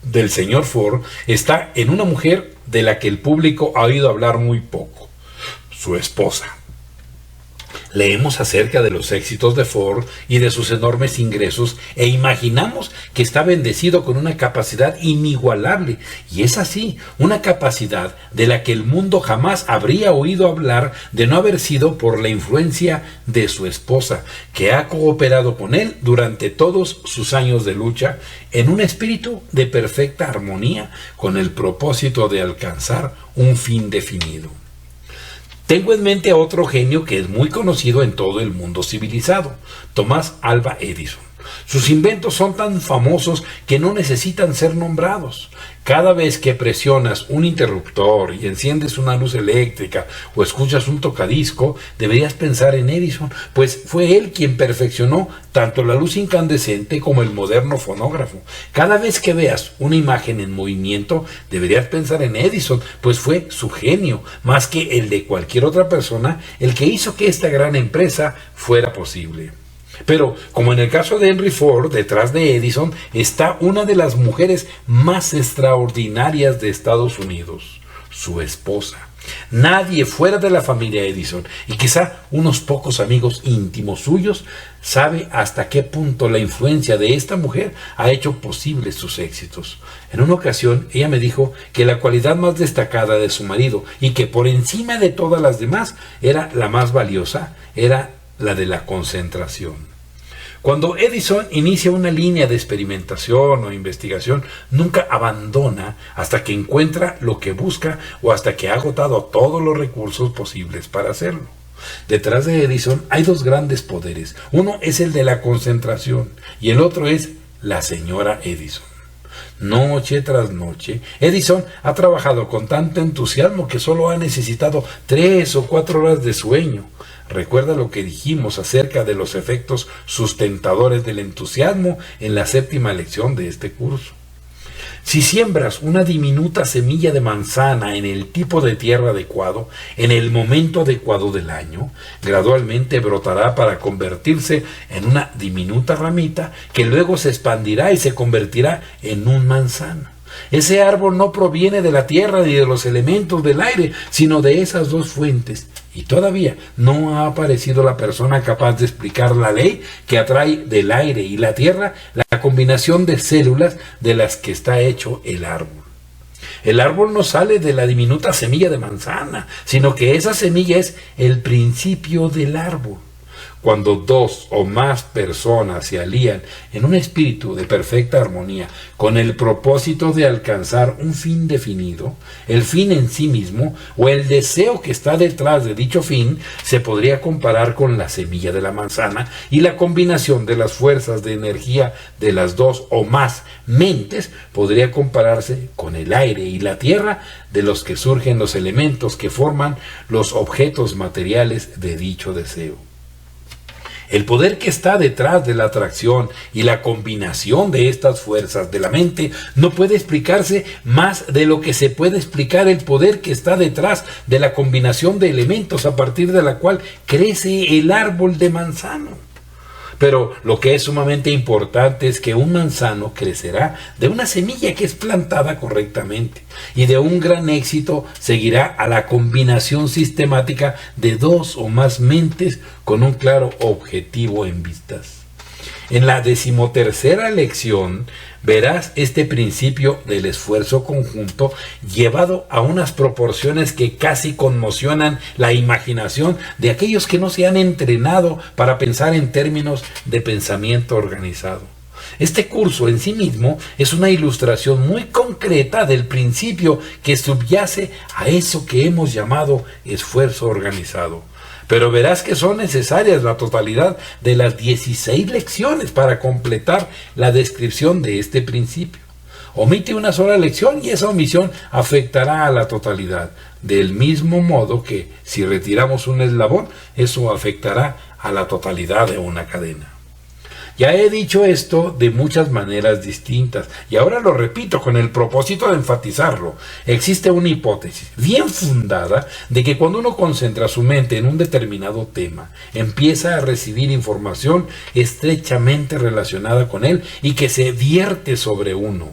S1: del señor Ford está en una mujer de la que el público ha oído hablar muy poco, su esposa. Leemos acerca de los éxitos de Ford y de sus enormes ingresos e imaginamos que está bendecido con una capacidad inigualable, y es así, una capacidad de la que el mundo jamás habría oído hablar de no haber sido por la influencia de su esposa, que ha cooperado con él durante todos sus años de lucha en un espíritu de perfecta armonía con el propósito de alcanzar un fin definido. Tengo en mente a otro genio que es muy conocido en todo el mundo civilizado, Thomas Alva Edison. Sus inventos son tan famosos que no necesitan ser nombrados. Cada vez que presionas un interruptor y enciendes una luz eléctrica o escuchas un tocadisco, deberías pensar en Edison, pues fue él quien perfeccionó tanto la luz incandescente como el moderno fonógrafo. Cada vez que veas una imagen en movimiento, deberías pensar en Edison, pues fue su genio, más que el de cualquier otra persona, el que hizo que esta gran empresa fuera posible. Pero, como en el caso de Henry Ford, detrás de Edison está una de las mujeres más extraordinarias de Estados Unidos, su esposa. Nadie fuera de la familia Edison, y quizá unos pocos amigos íntimos suyos, sabe hasta qué punto la influencia de esta mujer ha hecho posibles sus éxitos. En una ocasión, ella me dijo que la cualidad más destacada de su marido, y que por encima de todas las demás era la más valiosa, era la de la concentración. Cuando Edison inicia una línea de experimentación o investigación, nunca abandona hasta que encuentra lo que busca o hasta que ha agotado todos los recursos posibles para hacerlo. Detrás de Edison hay 2 grandes poderes. Uno es el de la concentración y el otro es la señora Edison. noche tras noche, Edison ha trabajado con tanto entusiasmo que solo ha necesitado 3 o 4 horas de sueño. Recuerda lo que dijimos acerca de los efectos sustentadores del entusiasmo en la 7ª lección de este curso. Si siembras una diminuta semilla de manzana en el tipo de tierra adecuado, en el momento adecuado del año, gradualmente brotará para convertirse en una diminuta ramita que luego se expandirá y se convertirá en un manzano. Ese árbol no proviene de la tierra ni de los elementos del aire, sino de esas dos fuentes. Y todavía no ha aparecido la persona capaz de explicar la ley que atrae del aire y la tierra la combinación de células de las que está hecho el árbol. El árbol no sale de la diminuta semilla de manzana, sino que esa semilla es el principio del árbol. Cuando 2 o más personas se alían en un espíritu de perfecta armonía con el propósito de alcanzar un fin definido, el fin en sí mismo o el deseo que está detrás de dicho fin se podría comparar con la semilla de la manzana, y la combinación de las fuerzas de energía de las 2 o más mentes podría compararse con el aire y la tierra de los que surgen los elementos que forman los objetos materiales de dicho deseo. El poder que está detrás de la atracción y la combinación de estas fuerzas de la mente no puede explicarse más de lo que se puede explicar el poder que está detrás de la combinación de elementos a partir de la cual crece el árbol de manzano. Pero lo que es sumamente importante es que un manzano crecerá de una semilla que es plantada correctamente, y de un gran éxito seguirá a la combinación sistemática de 2 o más mentes con un claro objetivo en vistas. En la 13ª lección verás este principio del esfuerzo conjunto llevado a unas proporciones que casi conmocionan la imaginación de aquellos que no se han entrenado para pensar en términos de pensamiento organizado. Este curso en sí mismo es una ilustración muy concreta del principio que subyace a eso que hemos llamado esfuerzo organizado. Pero verás que son necesarias la totalidad de las 16 lecciones para completar la descripción de este principio. Omite una sola lección y esa omisión afectará a la totalidad, del mismo modo que si retiramos un eslabón, eso afectará a la totalidad de una cadena. Ya he dicho esto de muchas maneras distintas, y ahora lo repito con el propósito de enfatizarlo. Existe una hipótesis bien fundada de que cuando uno concentra su mente en un determinado tema, empieza a recibir información estrechamente relacionada con él y que se vierte sobre uno,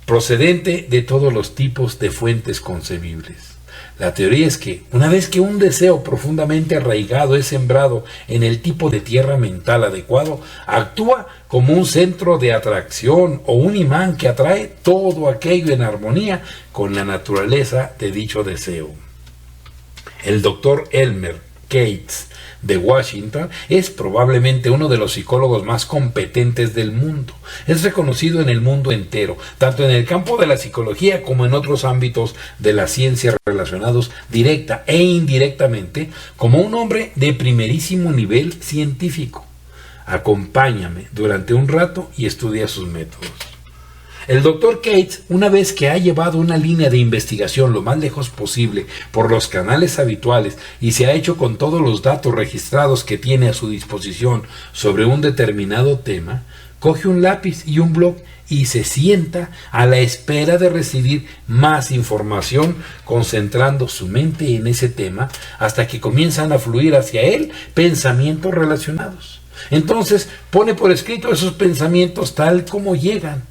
S1: procedente de todos los tipos de fuentes concebibles. La teoría es que, una vez que un deseo profundamente arraigado es sembrado en el tipo de tierra mental adecuado, actúa como un centro de atracción o un imán que atrae todo aquello en armonía con la naturaleza de dicho deseo. El doctor Elmer Gates de Washington es probablemente uno de los psicólogos más competentes del mundo. Es reconocido en el mundo entero, tanto en el campo de la psicología como en otros ámbitos de la ciencia relacionados directa e indirectamente, como un hombre de primerísimo nivel científico. Acompáñame durante un rato y estudia sus métodos. El Dr. Gates, una vez que ha llevado una línea de investigación lo más lejos posible por los canales habituales y se ha hecho con todos los datos registrados que tiene a su disposición sobre un determinado tema, coge un lápiz y un bloc y se sienta a la espera de recibir más información, concentrando su mente en ese tema hasta que comienzan a fluir hacia él pensamientos relacionados. Entonces pone por escrito esos pensamientos tal como llegan,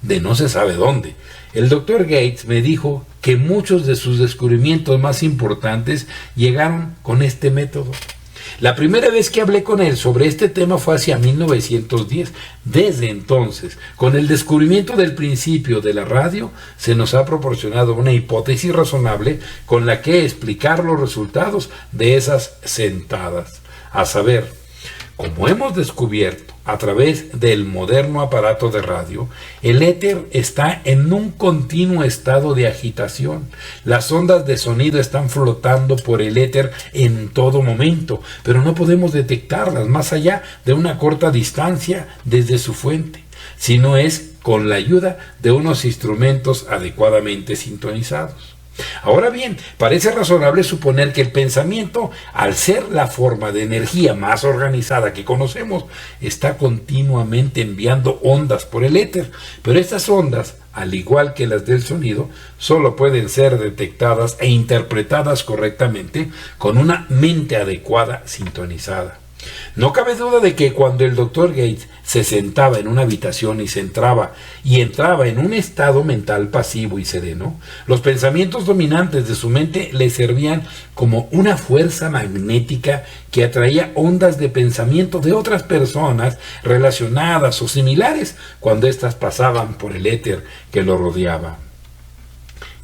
S1: de no se sabe dónde. El Dr. Gates me dijo que muchos de sus descubrimientos más importantes llegaron con este método. La primera vez que hablé con él sobre este tema fue hacia 1910. Desde entonces, con el descubrimiento del principio de la radio, se nos ha proporcionado una hipótesis razonable con la que explicar los resultados de esas sentadas. A saber, como hemos descubierto a través del moderno aparato de radio, el éter está en un continuo estado de agitación. Las ondas de sonido están flotando por el éter en todo momento, pero no podemos detectarlas más allá de una corta distancia desde su fuente. Si no es con la ayuda de unos instrumentos adecuadamente sintonizados. Ahora bien, parece razonable suponer que el pensamiento, al ser la forma de energía más organizada que conocemos, está continuamente enviando ondas por el éter, pero estas ondas, al igual que las del sonido, solo pueden ser detectadas e interpretadas correctamente con una mente adecuada sintonizada. No cabe duda de que cuando el Dr. Gates se sentaba en una habitación y entraba en un estado mental pasivo y sereno, los pensamientos dominantes de su mente le servían como una fuerza magnética que atraía ondas de pensamiento de otras personas relacionadas o similares cuando éstas pasaban por el éter que lo rodeaba.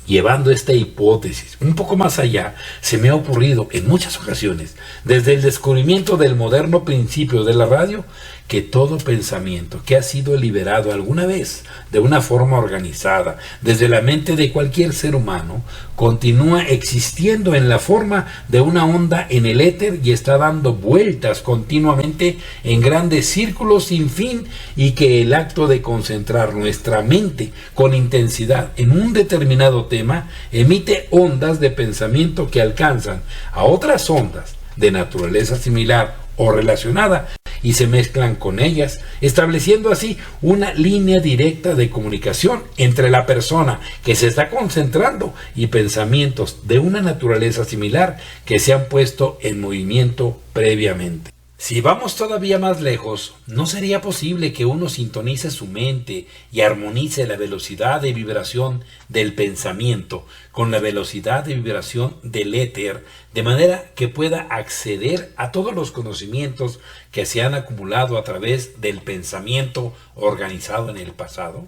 S1: Llevando esta hipótesis un poco más allá, se me ha ocurrido en muchas ocasiones, desde el descubrimiento del moderno principio de la radio, que todo pensamiento que ha sido liberado alguna vez de una forma organizada desde la mente de cualquier ser humano, continúa existiendo en la forma de una onda en el éter y está dando vueltas continuamente en grandes círculos sin fin, y que el acto de concentrar nuestra mente con intensidad en un determinado tema emite ondas de pensamiento que alcanzan a otras ondas de naturaleza similar o relacionada y se mezclan con ellas, estableciendo así una línea directa de comunicación entre la persona que se está concentrando y pensamientos de una naturaleza similar que se han puesto en movimiento previamente. Si vamos todavía más lejos, ¿no sería posible que uno sintonice su mente y armonice la velocidad de vibración del pensamiento con la velocidad de vibración del éter, de manera que pueda acceder a todos los conocimientos que se han acumulado a través del pensamiento organizado en el pasado?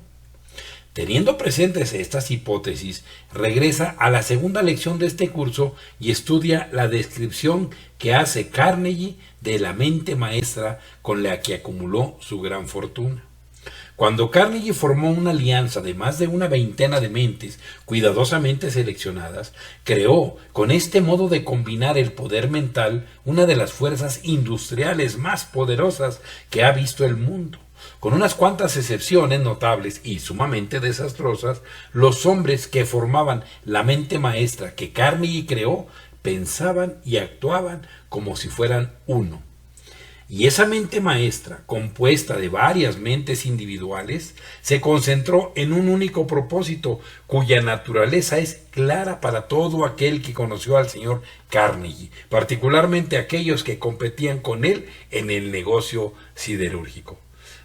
S1: Teniendo presentes estas hipótesis, regresa a la segunda lección de este curso y estudia la descripción que hace Carnegie de la mente maestra con la que acumuló su gran fortuna. Cuando Carnegie formó una alianza de más de una veintena de mentes cuidadosamente seleccionadas, creó con este modo de combinar el poder mental una de las fuerzas industriales más poderosas que ha visto el mundo. Con unas cuantas excepciones notables y sumamente desastrosas, los hombres que formaban la mente maestra que Carnegie creó pensaban y actuaban como si fueran uno. Y esa mente maestra, compuesta de varias mentes individuales, se concentró en un único propósito, cuya naturaleza es clara para todo aquel que conoció al señor Carnegie, particularmente aquellos que competían con él en el negocio siderúrgico.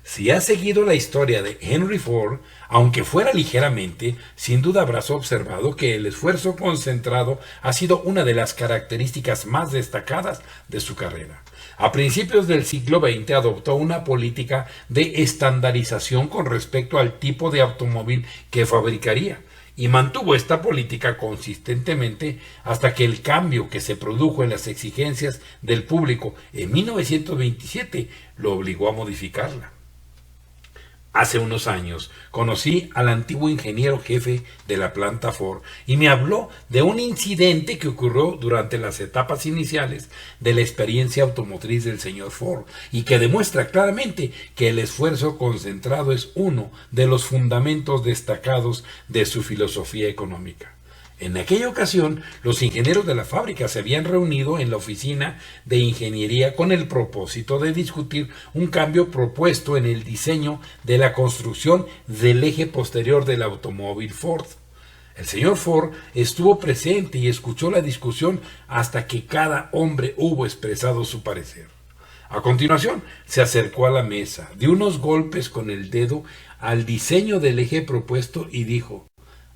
S1: Si has seguido la historia de Henry Ford, aunque fuera ligeramente, sin duda habrás observado que el esfuerzo concentrado ha sido una de las características más destacadas de su carrera. A principios del siglo XX adoptó una política de estandarización con respecto al tipo de automóvil que fabricaría, y mantuvo esta política consistentemente hasta que el cambio que se produjo en las exigencias del público en 1927 lo obligó a modificarla. Hace unos años conocí al antiguo ingeniero jefe de la planta Ford y me habló de un incidente que ocurrió durante las etapas iniciales de la experiencia automotriz del señor Ford y que demuestra claramente que el esfuerzo concentrado es uno de los fundamentos destacados de su filosofía económica. En aquella ocasión, los ingenieros de la fábrica se habían reunido en la oficina de ingeniería con el propósito de discutir un cambio propuesto en el diseño de la construcción del eje posterior del automóvil Ford. El señor Ford estuvo presente y escuchó la discusión hasta que cada hombre hubo expresado su parecer. A continuación, se acercó a la mesa, dio unos golpes con el dedo al diseño del eje propuesto y dijo: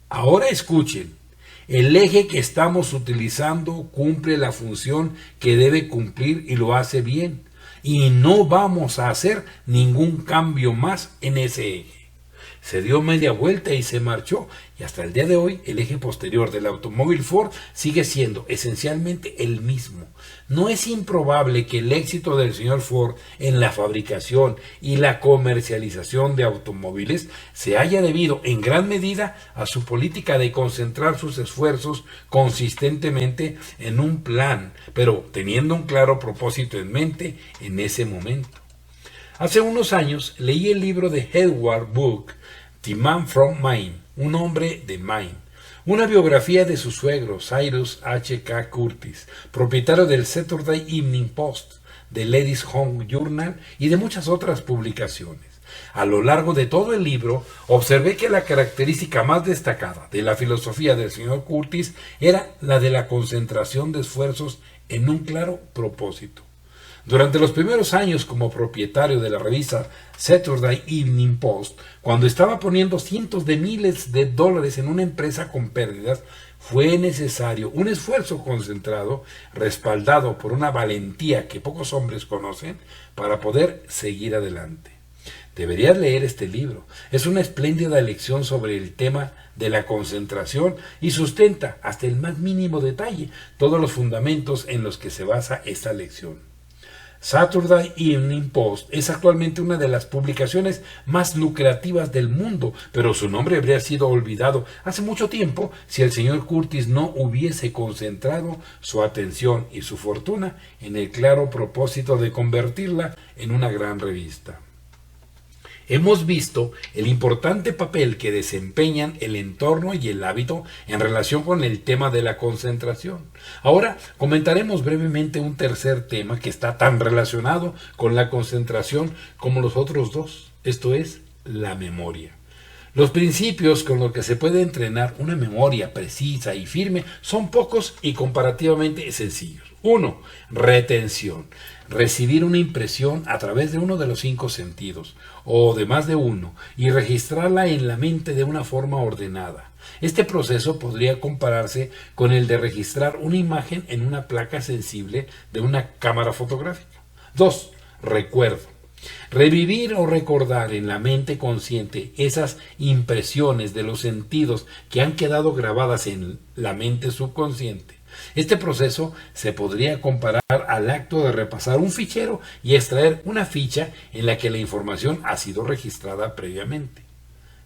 S1: «Ahora escuchen. El eje que estamos utilizando cumple la función que debe cumplir y lo hace bien, y no vamos a hacer ningún cambio más en ese eje». Se dio media vuelta y se marchó, y hasta el día de hoy el eje posterior del automóvil Ford sigue siendo esencialmente el mismo. No es improbable que el éxito del señor Ford en la fabricación y la comercialización de automóviles se haya debido en gran medida a su política de concentrar sus esfuerzos consistentemente en un plan, pero teniendo un claro propósito en mente en ese momento. Hace unos años leí el libro de Edward Book, The Man from Maine, un hombre de Maine, una biografía de su suegro, Cyrus H. K. Curtis, propietario del Saturday Evening Post, de Ladies Home Journal y de muchas otras publicaciones. A lo largo de todo el libro, observé que la característica más destacada de la filosofía del señor Curtis era la de la concentración de esfuerzos en un claro propósito. Durante los primeros años como propietario de la revista Saturday Evening Post, cuando estaba poniendo cientos de miles de dólares en una empresa con pérdidas, fue necesario un esfuerzo concentrado, respaldado por una valentía que pocos hombres conocen, para poder seguir adelante. Deberías leer este libro. Es una espléndida lección sobre el tema de la concentración y sustenta hasta el más mínimo detalle todos los fundamentos en los que se basa esta lección. Saturday Evening Post es actualmente una de las publicaciones más lucrativas del mundo, pero su nombre habría sido olvidado hace mucho tiempo si el señor Curtis no hubiese concentrado su atención y su fortuna en el claro propósito de convertirla en una gran revista. Hemos visto el importante papel que desempeñan el entorno y el hábito en relación con el tema de la concentración. Ahora comentaremos brevemente un tercer tema que está tan relacionado con la concentración como los otros dos, esto es, la memoria. Los principios con los que se puede entrenar una memoria precisa y firme son pocos y comparativamente sencillos. 1. Retención. Recibir una impresión a través de uno de los 5 sentidos, o de más de uno, y registrarla en la mente de una forma ordenada. Este proceso podría compararse con el de registrar una imagen en una placa sensible de una cámara fotográfica. 2. Recuerdo. Revivir o recordar en la mente consciente esas impresiones de los sentidos que han quedado grabadas en la mente subconsciente. Este proceso se podría comparar al acto de repasar un fichero y extraer una ficha en la que la información ha sido registrada previamente.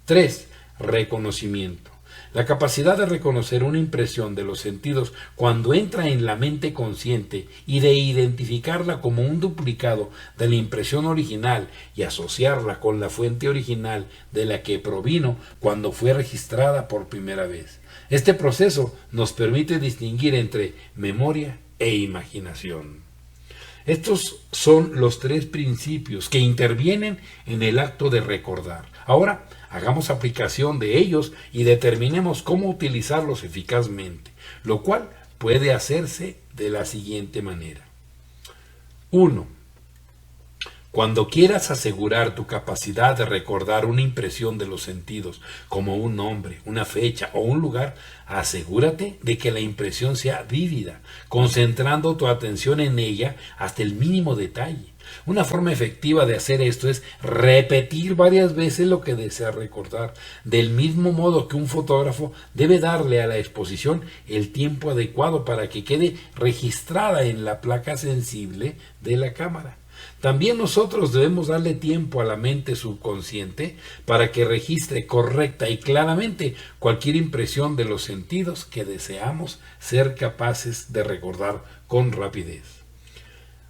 S1: 3. Reconocimiento. La capacidad de reconocer una impresión de los sentidos cuando entra en la mente consciente y de identificarla como un duplicado de la impresión original y asociarla con la fuente original de la que provino cuando fue registrada por primera vez. Este proceso nos permite distinguir entre memoria e imaginación. Estos son los 3 principios que intervienen en el acto de recordar. Ahora, hagamos aplicación de ellos y determinemos cómo utilizarlos eficazmente, lo cual puede hacerse de la siguiente manera. 1. Cuando quieras asegurar tu capacidad de recordar una impresión de los sentidos, como un nombre, una fecha o un lugar, asegúrate de que la impresión sea vívida, concentrando tu atención en ella hasta el mínimo detalle. Una forma efectiva de hacer esto es repetir varias veces lo que deseas recordar, del mismo modo que un fotógrafo debe darle a la exposición el tiempo adecuado para que quede registrada en la placa sensible de la cámara. También nosotros debemos darle tiempo a la mente subconsciente para que registre correcta y claramente cualquier impresión de los sentidos que deseamos ser capaces de recordar con rapidez.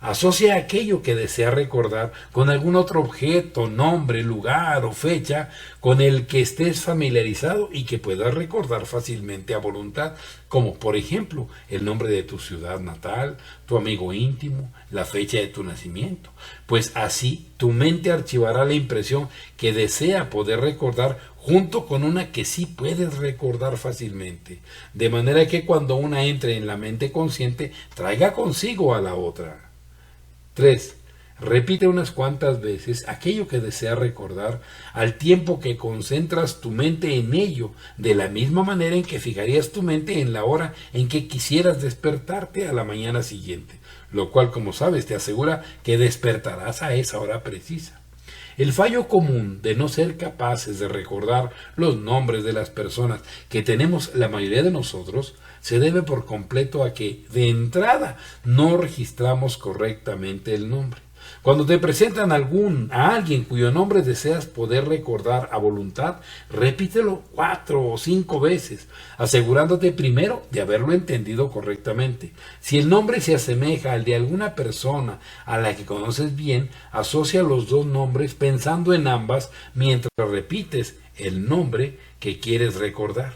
S1: Asocia aquello que desea recordar con algún otro objeto, nombre, lugar o fecha con el que estés familiarizado y que puedas recordar fácilmente a voluntad, como por ejemplo el nombre de tu ciudad natal, tu amigo íntimo, la fecha de tu nacimiento. Pues así tu mente archivará la impresión que desea poder recordar junto con una que sí puedes recordar fácilmente, de manera que cuando una entre en la mente consciente traiga consigo a la otra. 3. Repite unas cuantas veces aquello que deseas recordar al tiempo que concentras tu mente en ello, de la misma manera en que fijarías tu mente en la hora en que quisieras despertarte a la mañana siguiente, lo cual, como sabes, te asegura que despertarás a esa hora precisa. El fallo común de no ser capaces de recordar los nombres de las personas que tenemos la mayoría de nosotros se debe por completo a que, de entrada, no registramos correctamente el nombre. Cuando te presentan a alguien cuyo nombre deseas poder recordar a voluntad, repítelo 4 o 5 veces, asegurándote primero de haberlo entendido correctamente. Si el nombre se asemeja al de alguna persona a la que conoces bien, asocia los dos nombres pensando en ambas mientras repites el nombre que quieres recordar.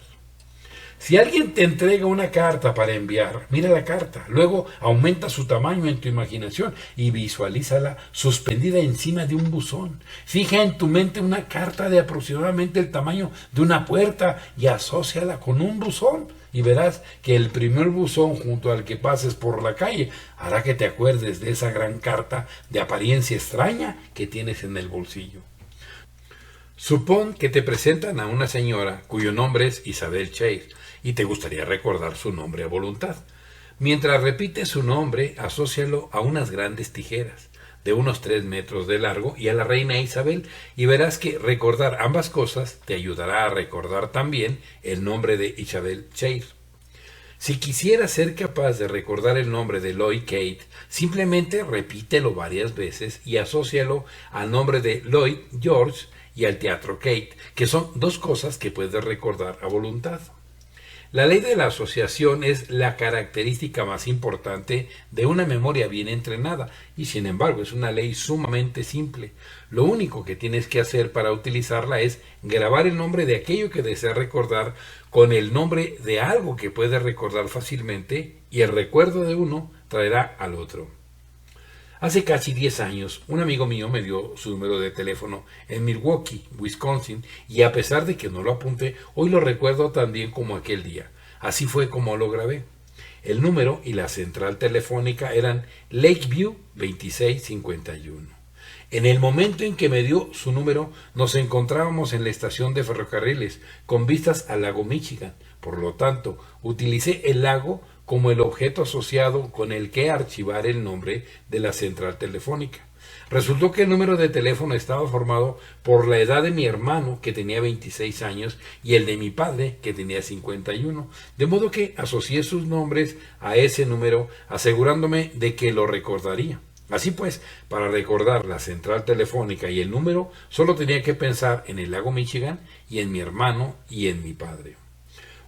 S1: Si alguien te entrega una carta para enviar, mira la carta, luego aumenta su tamaño en tu imaginación y visualízala suspendida encima de un buzón. Fija en tu mente una carta de aproximadamente el tamaño de una puerta y asóciala con un buzón. Y verás que el primer buzón junto al que pases por la calle hará que te acuerdes de esa gran carta de apariencia extraña que tienes en el bolsillo. Supón que te presentan a una señora cuyo nombre es Isabel Chase y te gustaría recordar su nombre a voluntad. Mientras repites su nombre, asócialo a unas grandes tijeras de unos 3 metros de largo y a la reina Isabel, y verás que recordar ambas cosas te ayudará a recordar también el nombre de Isabel Chase. Si quisieras ser capaz de recordar el nombre de Lloyd Kate, simplemente repítelo varias veces y asócialo al nombre de Lloyd George y al teatro Kate, que son dos cosas que puedes recordar a voluntad. La ley de la asociación es la característica más importante de una memoria bien entrenada y sin embargo es una ley sumamente simple. Lo único que tienes que hacer para utilizarla es grabar el nombre de aquello que deseas recordar con el nombre de algo que puedes recordar fácilmente y el recuerdo de uno traerá al otro. Hace casi 10 años, un amigo mío me dio su número de teléfono en Milwaukee, Wisconsin, y a pesar de que no lo apunté, hoy lo recuerdo tan bien como aquel día. Así fue como lo grabé. El número y la central telefónica eran Lakeview 2651. En el momento en que me dio su número, nos encontrábamos en la estación de ferrocarriles, con vistas al lago Michigan. Por lo tanto, utilicé el lago como el objeto asociado con el que archivar el nombre de la central telefónica. Resultó que el número de teléfono estaba formado por la edad de mi hermano, que tenía 26 años, y el de mi padre, que tenía 51, de modo que asocié sus nombres a ese número, asegurándome de que lo recordaría. Así pues, para recordar la central telefónica y el número, solo tenía que pensar en el lago Michigan y en mi hermano y en mi padre.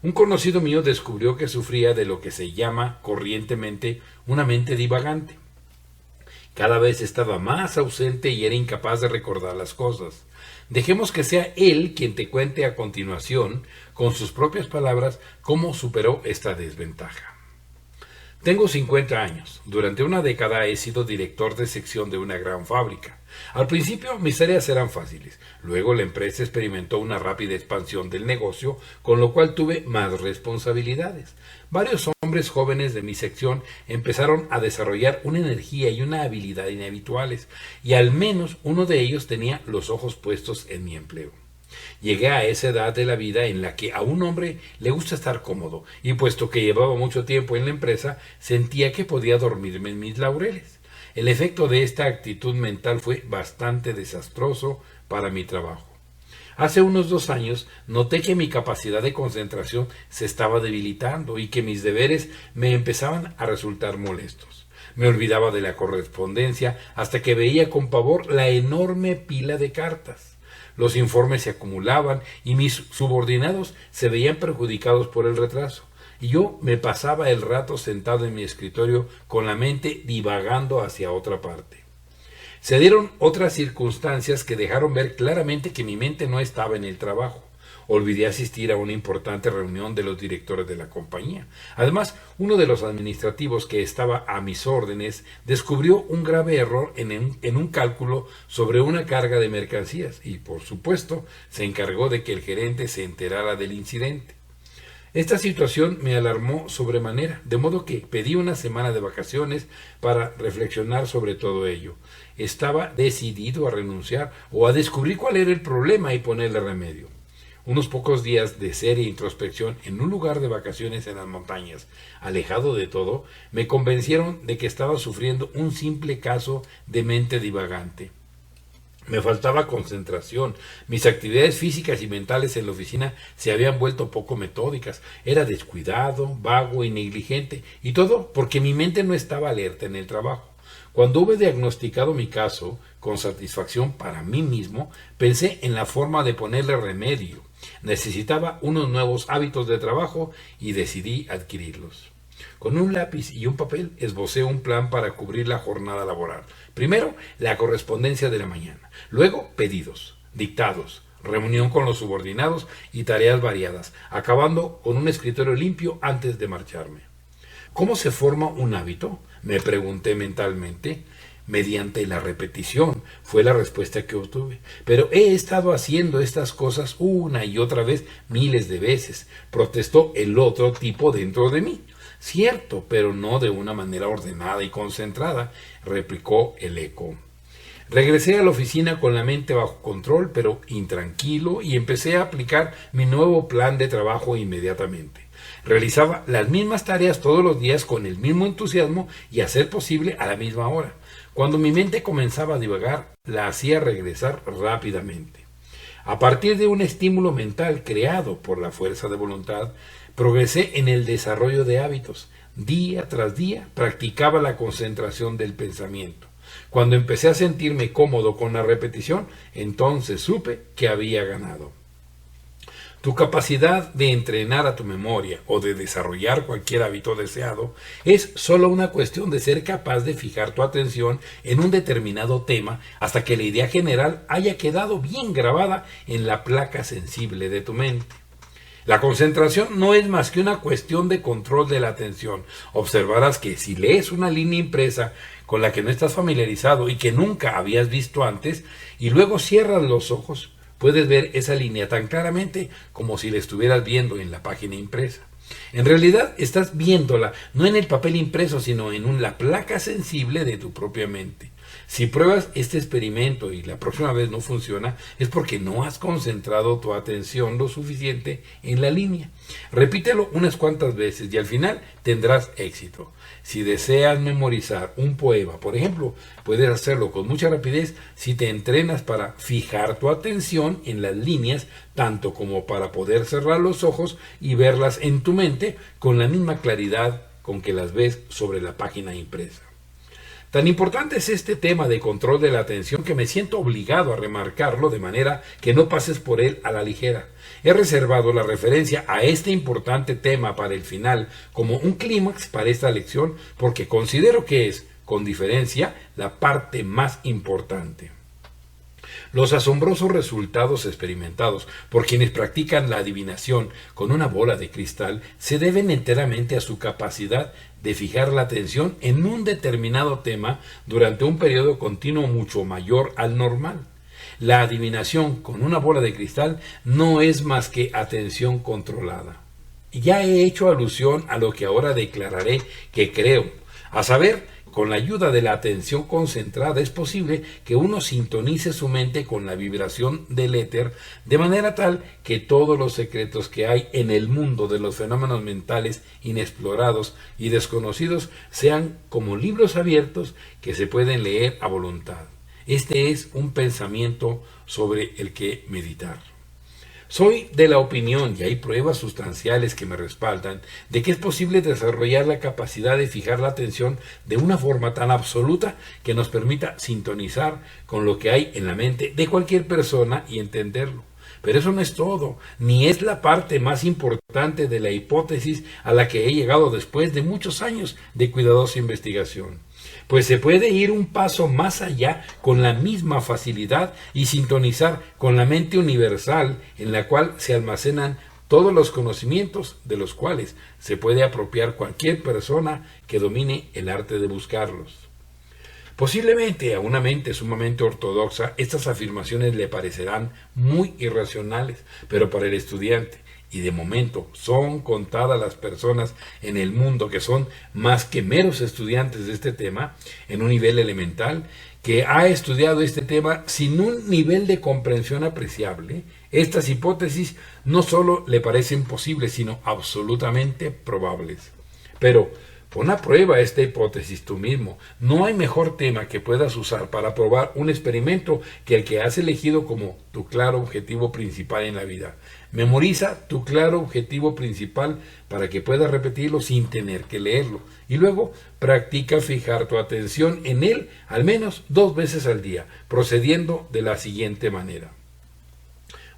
S1: Un conocido mío descubrió que sufría de lo que se llama corrientemente una mente divagante. Cada vez estaba más ausente y era incapaz de recordar las cosas. Dejemos que sea él quien te cuente a continuación, con sus propias palabras, cómo superó esta desventaja. Tengo 50 años. Durante una década he sido director de sección de una gran fábrica. Al principio mis tareas eran fáciles. Luego la empresa experimentó una rápida expansión del negocio, con lo cual tuve más responsabilidades. Varios hombres jóvenes de mi sección empezaron a desarrollar una energía y una habilidad inhabituales, y al menos uno de ellos tenía los ojos puestos en mi empleo. Llegué a esa edad de la vida en la que a un hombre le gusta estar cómodo, y puesto que llevaba mucho tiempo en la empresa, sentía que podía dormirme en mis laureles. El efecto de esta actitud mental fue bastante desastroso para mi trabajo. Hace unos 2 años noté que mi capacidad de concentración se estaba debilitando y que mis deberes me empezaban a resultar molestos. Me olvidaba de la correspondencia hasta que veía con pavor la enorme pila de cartas. Los informes se acumulaban y mis subordinados se veían perjudicados por el retraso. Y yo me pasaba el rato sentado en mi escritorio con la mente divagando hacia otra parte. Se dieron otras circunstancias que dejaron ver claramente que mi mente no estaba en el trabajo. Olvidé asistir a una importante reunión de los directores de la compañía. Además, uno de los administrativos que estaba a mis órdenes descubrió un grave error en un cálculo sobre una carga de mercancías y, por supuesto, se encargó de que el gerente se enterara del incidente. Esta situación me alarmó sobremanera, de modo que pedí una semana de vacaciones para reflexionar sobre todo ello. Estaba decidido a renunciar o a descubrir cuál era el problema y ponerle remedio. Unos pocos días de seria introspección en un lugar de vacaciones en las montañas, alejado de todo, me convencieron de que estaba sufriendo un simple caso de mente divagante. Me faltaba concentración. Mis actividades físicas y mentales en la oficina se habían vuelto poco metódicas. Era descuidado, vago y negligente. Y todo porque mi mente no estaba alerta en el trabajo. Cuando hube diagnosticado mi caso, con satisfacción para mí mismo, pensé en la forma de ponerle remedio. Necesitaba unos nuevos hábitos de trabajo y decidí adquirirlos. Con un lápiz y un papel esbocé un plan para cubrir la jornada laboral. Primero, la correspondencia de la mañana. Luego, pedidos, dictados, reunión con los subordinados y tareas variadas, acabando con un escritorio limpio antes de marcharme. ¿Cómo se forma un hábito?, me pregunté mentalmente. Mediante la repetición, fue la respuesta que obtuve. Pero he estado haciendo estas cosas una y otra vez, miles de veces, protestó el otro tipo dentro de mí. Cierto, pero no de una manera ordenada y concentrada, replicó el eco. Regresé a la oficina con la mente bajo control, pero intranquilo, y empecé a aplicar mi nuevo plan de trabajo inmediatamente. Realizaba las mismas tareas todos los días con el mismo entusiasmo y a ser posible a la misma hora. Cuando mi mente comenzaba a divagar, la hacía regresar rápidamente. A partir de un estímulo mental creado por la fuerza de voluntad, progresé en el desarrollo de hábitos. Día tras día practicaba la concentración del pensamiento. Cuando empecé a sentirme cómodo con la repetición, entonces supe que había ganado. Tu capacidad de entrenar a tu memoria o de desarrollar cualquier hábito deseado es solo una cuestión de ser capaz de fijar tu atención en un determinado tema hasta que la idea general haya quedado bien grabada en la placa sensible de tu mente. La concentración no es más que una cuestión de control de la atención. Observarás que si lees una línea impresa con la que no estás familiarizado y que nunca habías visto antes, y luego cierras los ojos, puedes ver esa línea tan claramente como si la estuvieras viendo en la página impresa. En realidad estás viéndola no en el papel impreso, sino en la placa sensible de tu propia mente. Si pruebas este experimento y la próxima vez no funciona, es porque no has concentrado tu atención lo suficiente en la línea. Repítelo unas cuantas veces y al final tendrás éxito. Si deseas memorizar un poema, por ejemplo, puedes hacerlo con mucha rapidez si te entrenas para fijar tu atención en las líneas, tanto como para poder cerrar los ojos y verlas en tu mente con la misma claridad con que las ves sobre la página impresa. Tan importante es este tema de control de la atención que me siento obligado a remarcarlo de manera que no pases por él a la ligera. He reservado la referencia a este importante tema para el final como un clímax para esta lección porque considero que es, con diferencia, la parte más importante. Los asombrosos resultados experimentados por quienes practican la adivinación con una bola de cristal se deben enteramente a su capacidad de fijar la atención en un determinado tema durante un periodo continuo mucho mayor al normal. La adivinación con una bola de cristal no es más que atención controlada. Ya he hecho alusión a lo que ahora declararé que creo, a saber, con la ayuda de la atención concentrada es posible que uno sintonice su mente con la vibración del éter de manera tal que todos los secretos que hay en el mundo de los fenómenos mentales inexplorados y desconocidos sean como libros abiertos que se pueden leer a voluntad. Este es un pensamiento sobre el que meditar. Soy de la opinión, y hay pruebas sustanciales que me respaldan, de que es posible desarrollar la capacidad de fijar la atención de una forma tan absoluta que nos permita sintonizar con lo que hay en la mente de cualquier persona y entenderlo. Pero eso no es todo, ni es la parte más importante de la hipótesis a la que he llegado después de muchos años de cuidadosa investigación. Pues se puede ir un paso más allá con la misma facilidad y sintonizar con la mente universal en la cual se almacenan todos los conocimientos de los cuales se puede apropiar cualquier persona que domine el arte de buscarlos. Posiblemente a una mente sumamente ortodoxa estas afirmaciones le parecerán muy irracionales, pero para el estudiante, y de momento son contadas las personas en el mundo que son más que meros estudiantes de este tema, en un nivel elemental, que ha estudiado este tema sin un nivel de comprensión apreciable, estas hipótesis no solo le parecen posibles, sino absolutamente probables. Pero, Pon a prueba esta hipótesis tú mismo. No hay mejor tema que puedas usar para probar un experimento que el que has elegido como tu claro objetivo principal en la vida. Memoriza tu claro objetivo principal para que puedas repetirlo sin tener que leerlo. Y luego practica fijar tu atención en él al menos 2 veces al día, procediendo de la siguiente manera.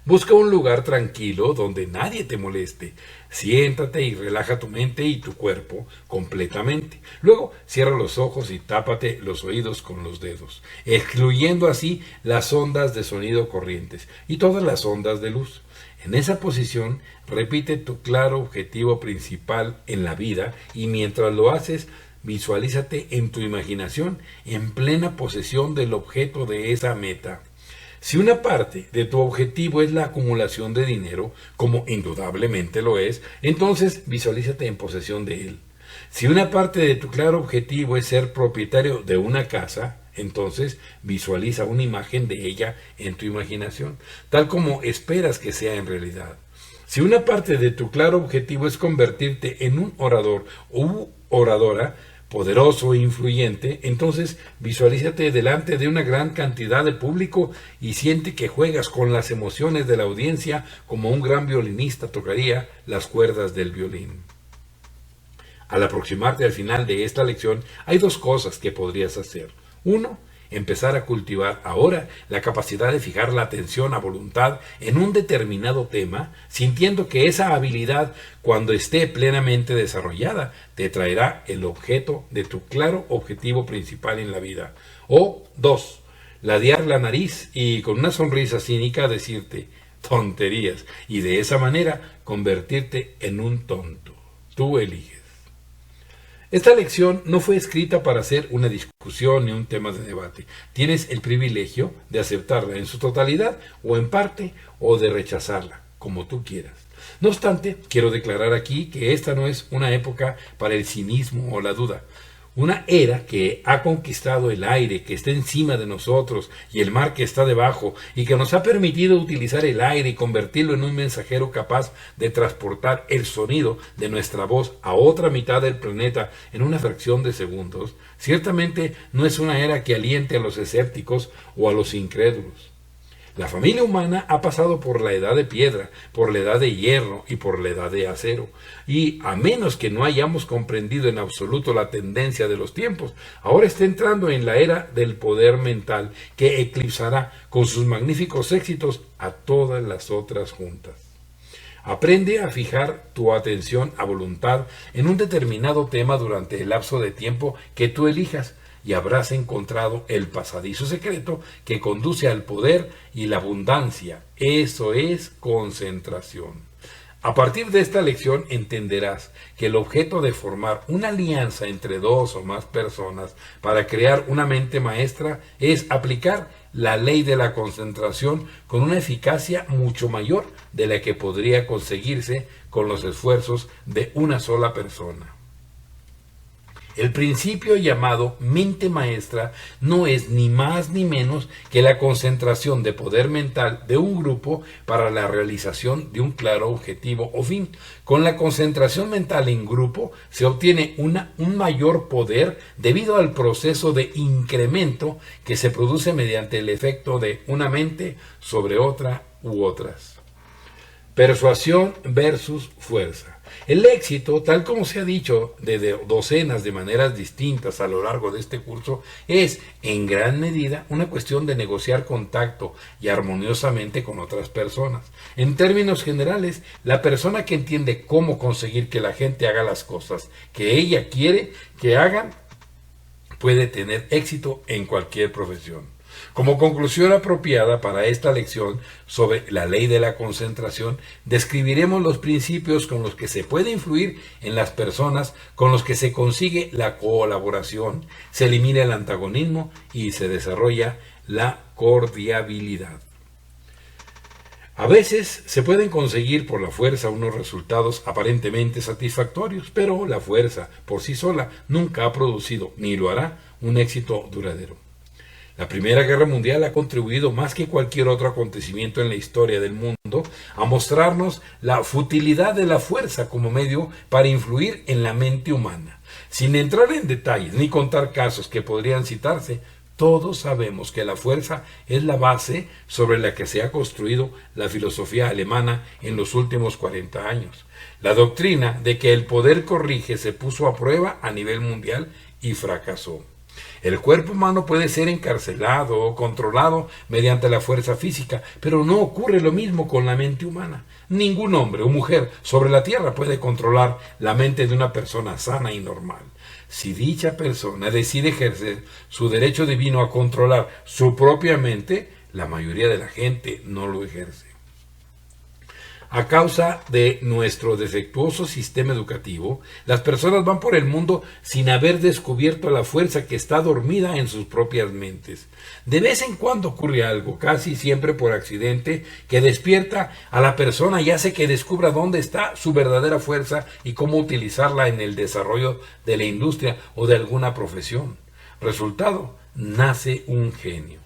S1: Busca un lugar tranquilo donde nadie te moleste. Siéntate y relaja tu mente y tu cuerpo completamente. Luego cierra los ojos y tápate los oídos con los dedos, excluyendo así las ondas de sonido corrientes y todas las ondas de luz. En esa posición repite tu claro objetivo principal en la vida y mientras lo haces, visualízate en tu imaginación en plena posesión del objeto de esa meta. Si una parte de tu objetivo es la acumulación de dinero, como indudablemente lo es, entonces visualízate en posesión de él. Si una parte de tu claro objetivo es ser propietario de una casa, entonces visualiza una imagen de ella en tu imaginación, tal como esperas que sea en realidad. Si una parte de tu claro objetivo es convertirte en un orador u oradora, poderoso e influyente, entonces visualízate delante de una gran cantidad de público y siente que juegas con las emociones de la audiencia como un gran violinista tocaría las cuerdas del violín. Al aproximarte al final de esta lección, hay 2 cosas que podrías hacer. 1. Empezar a cultivar ahora la capacidad de fijar la atención a voluntad en un determinado tema, sintiendo que esa habilidad, cuando esté plenamente desarrollada, te traerá el objeto de tu claro objetivo principal en la vida. O 2. Ladear la nariz y con una sonrisa cínica decirte tonterías y de esa manera convertirte en un tonto. Tú eliges. Esta lección no fue escrita para hacer una discusión ni un tema de debate. Tienes el privilegio de aceptarla en su totalidad o en parte o de rechazarla, como tú quieras. No obstante, quiero declarar aquí que esta no es una época para el cinismo o la duda. Una era que ha conquistado el aire que está encima de nosotros y el mar que está debajo y que nos ha permitido utilizar el aire y convertirlo en un mensajero capaz de transportar el sonido de nuestra voz a otra mitad del planeta en una fracción de segundos, ciertamente no es una era que aliente a los escépticos o a los incrédulos. La familia humana ha pasado por la edad de piedra, por la edad de hierro y por la edad de acero. Y a menos que no hayamos comprendido en absoluto la tendencia de los tiempos, ahora está entrando en la era del poder mental que eclipsará con sus magníficos éxitos a todas las otras juntas. Aprende a fijar tu atención a voluntad en un determinado tema durante el lapso de tiempo que tú elijas, y habrás encontrado el pasadizo secreto que conduce al poder y la abundancia. Eso es concentración. A partir de esta lección entenderás que el objeto de formar una alianza entre 2 o más personas para crear una mente maestra es aplicar la ley de la concentración con una eficacia mucho mayor de la que podría conseguirse con los esfuerzos de una sola persona. El principio llamado mente maestra no es ni más ni menos que la concentración de poder mental de un grupo para la realización de un claro objetivo o fin. Con la concentración mental en grupo se obtiene un mayor poder debido al proceso de incremento que se produce mediante el efecto de una mente sobre otra u otras. Persuasión versus fuerza. El éxito, tal como se ha dicho de docenas de maneras distintas a lo largo de este curso, es en gran medida una cuestión de negociar contacto y armoniosamente con otras personas. En términos generales, la persona que entiende cómo conseguir que la gente haga las cosas que ella quiere que hagan, puede tener éxito en cualquier profesión. Como conclusión apropiada para esta lección sobre la ley de la concentración, describiremos los principios con los que se puede influir en las personas, con los que se consigue la colaboración, se elimina el antagonismo y se desarrolla la cordialidad. A veces se pueden conseguir por la fuerza unos resultados aparentemente satisfactorios, pero la fuerza por sí sola nunca ha producido, ni lo hará, un éxito duradero. La Primera Guerra Mundial ha contribuido más que cualquier otro acontecimiento en la historia del mundo a mostrarnos la futilidad de la fuerza como medio para influir en la mente humana. Sin entrar en detalles ni contar casos que podrían citarse, todos sabemos que la fuerza es la base sobre la que se ha construido la filosofía alemana en los últimos 40 años. La doctrina de que el poder corrige se puso a prueba a nivel mundial y fracasó. El cuerpo humano puede ser encarcelado o controlado mediante la fuerza física, pero no ocurre lo mismo con la mente humana. Ningún hombre o mujer sobre la tierra puede controlar la mente de una persona sana y normal. Si dicha persona decide ejercer su derecho divino a controlar su propia mente, la mayoría de la gente no lo ejerce. A causa de nuestro defectuoso sistema educativo, las personas van por el mundo sin haber descubierto la fuerza que está dormida en sus propias mentes. De vez en cuando ocurre algo, casi siempre por accidente, que despierta a la persona y hace que descubra dónde está su verdadera fuerza y cómo utilizarla en el desarrollo de la industria o de alguna profesión. Resultado, nace un genio.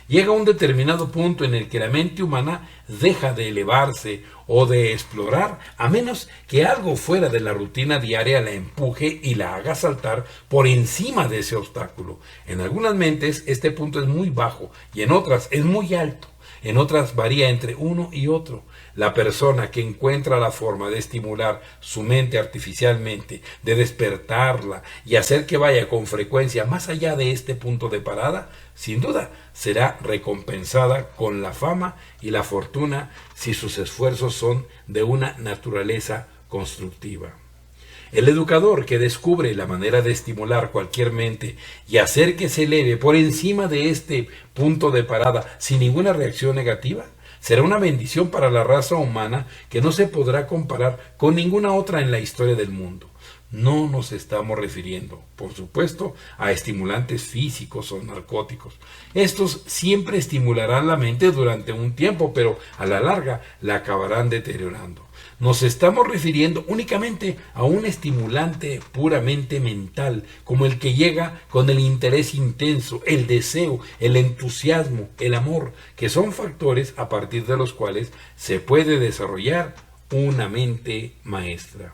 S1: Llega un determinado punto en el que la mente humana deja de elevarse o de explorar, a menos que algo fuera de la rutina diaria la empuje y la haga saltar por encima de ese obstáculo. En algunas mentes este punto es muy bajo y en otras es muy alto. En otras varía entre uno y otro. La persona que encuentra la forma de estimular su mente artificialmente, de despertarla y hacer que vaya con frecuencia más allá de este punto de parada, sin duda será recompensada con la fama y la fortuna si sus esfuerzos son de una naturaleza constructiva. El educador que descubre la manera de estimular cualquier mente y hacer que se eleve por encima de este punto de parada sin ninguna reacción negativa, será una bendición para la raza humana que no se podrá comparar con ninguna otra en la historia del mundo. No nos estamos refiriendo, por supuesto, a estimulantes físicos o narcóticos. Estos siempre estimularán la mente durante un tiempo, pero a la larga la acabarán deteriorando. Nos estamos refiriendo únicamente a un estimulante puramente mental, como el que llega con el interés intenso, el deseo, el entusiasmo, el amor, que son factores a partir de los cuales se puede desarrollar una mente maestra.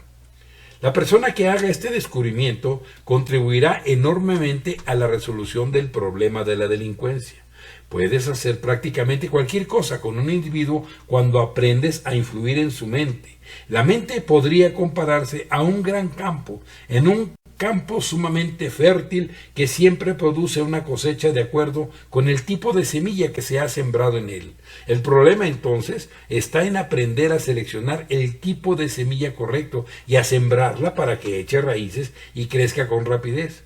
S1: La persona que haga este descubrimiento contribuirá enormemente a la resolución del problema de la delincuencia. Puedes hacer prácticamente cualquier cosa con un individuo cuando aprendes a influir en su mente. La mente podría compararse a un gran campo, en un campo sumamente fértil que siempre produce una cosecha de acuerdo con el tipo de semilla que se ha sembrado en él. El problema entonces está en aprender a seleccionar el tipo de semilla correcto y a sembrarla para que eche raíces y crezca con rapidez.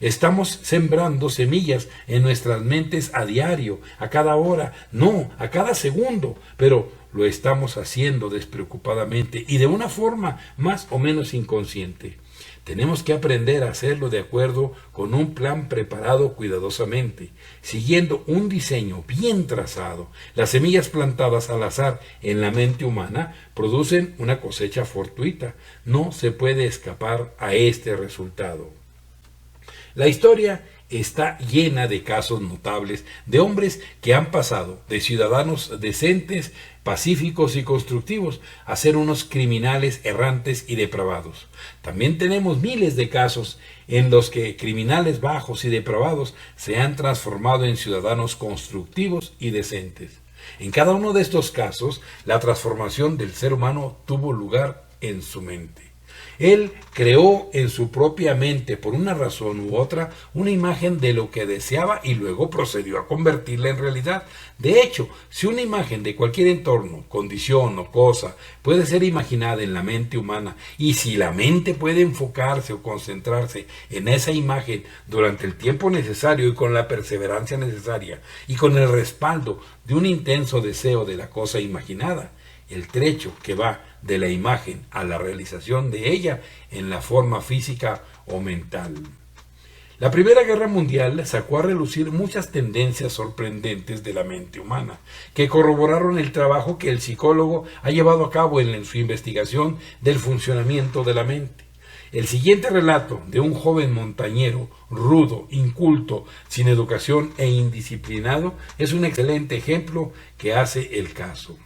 S1: Estamos sembrando semillas en nuestras mentes a diario, a cada hora, no, a cada segundo, pero lo estamos haciendo despreocupadamente y de una forma más o menos inconsciente. Tenemos que aprender a hacerlo de acuerdo con un plan preparado cuidadosamente, siguiendo un diseño bien trazado. Las semillas plantadas al azar en la mente humana producen una cosecha fortuita. No se puede escapar a este resultado. La historia está llena de casos notables de hombres que han pasado de ciudadanos decentes, pacíficos y constructivos a ser unos criminales errantes y depravados. También tenemos miles de casos en los que criminales bajos y depravados se han transformado en ciudadanos constructivos y decentes. En cada uno de estos casos, la transformación del ser humano tuvo lugar en su mente. Él creó en su propia mente, por una razón u otra, una imagen de lo que deseaba y luego procedió a convertirla en realidad. De hecho, si una imagen de cualquier entorno, condición o cosa puede ser imaginada en la mente humana, y si la mente puede enfocarse o concentrarse en esa imagen durante el tiempo necesario y con la perseverancia necesaria y con el respaldo de un intenso deseo de la cosa imaginada, el trecho que va de la imagen a la realización de ella en la forma física o mental. La Primera Guerra Mundial sacó a relucir muchas tendencias sorprendentes de la mente humana, que corroboraron el trabajo que el psicólogo ha llevado a cabo en su investigación del funcionamiento de la mente. El siguiente relato de un joven montañero, rudo, inculto, sin educación e indisciplinado, es un excelente ejemplo que hace el caso.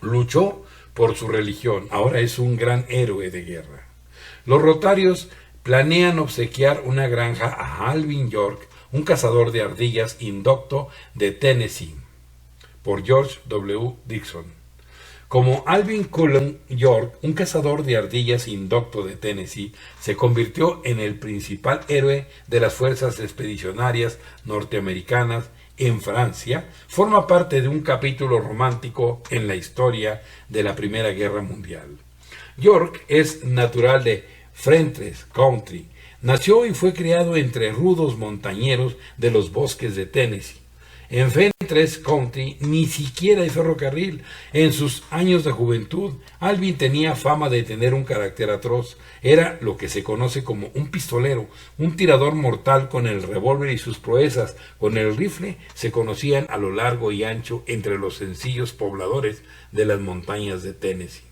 S1: Luchó por su religión, ahora es un gran héroe de guerra. Los rotarios planean obsequiar una granja a Alvin York, un cazador de ardillas indocto de Tennessee, por George W. Dixon. Como Alvin Cullum York, un cazador de ardillas indocto de Tennessee, se convirtió en el principal héroe de las fuerzas expedicionarias norteamericanas en Francia, forma parte de un capítulo romántico en la historia de la Primera Guerra Mundial. York es natural de Fentress County. Nació y fue criado entre rudos montañeros de los bosques de Tennessee. En Fentress County ni siquiera hay ferrocarril. En sus años de juventud, Alvin tenía fama de tener un carácter atroz. Era lo que se conoce como un pistolero, un tirador mortal con el revólver, y sus proezas con el rifle se conocían a lo largo y ancho entre los sencillos pobladores de las montañas de Tennessee.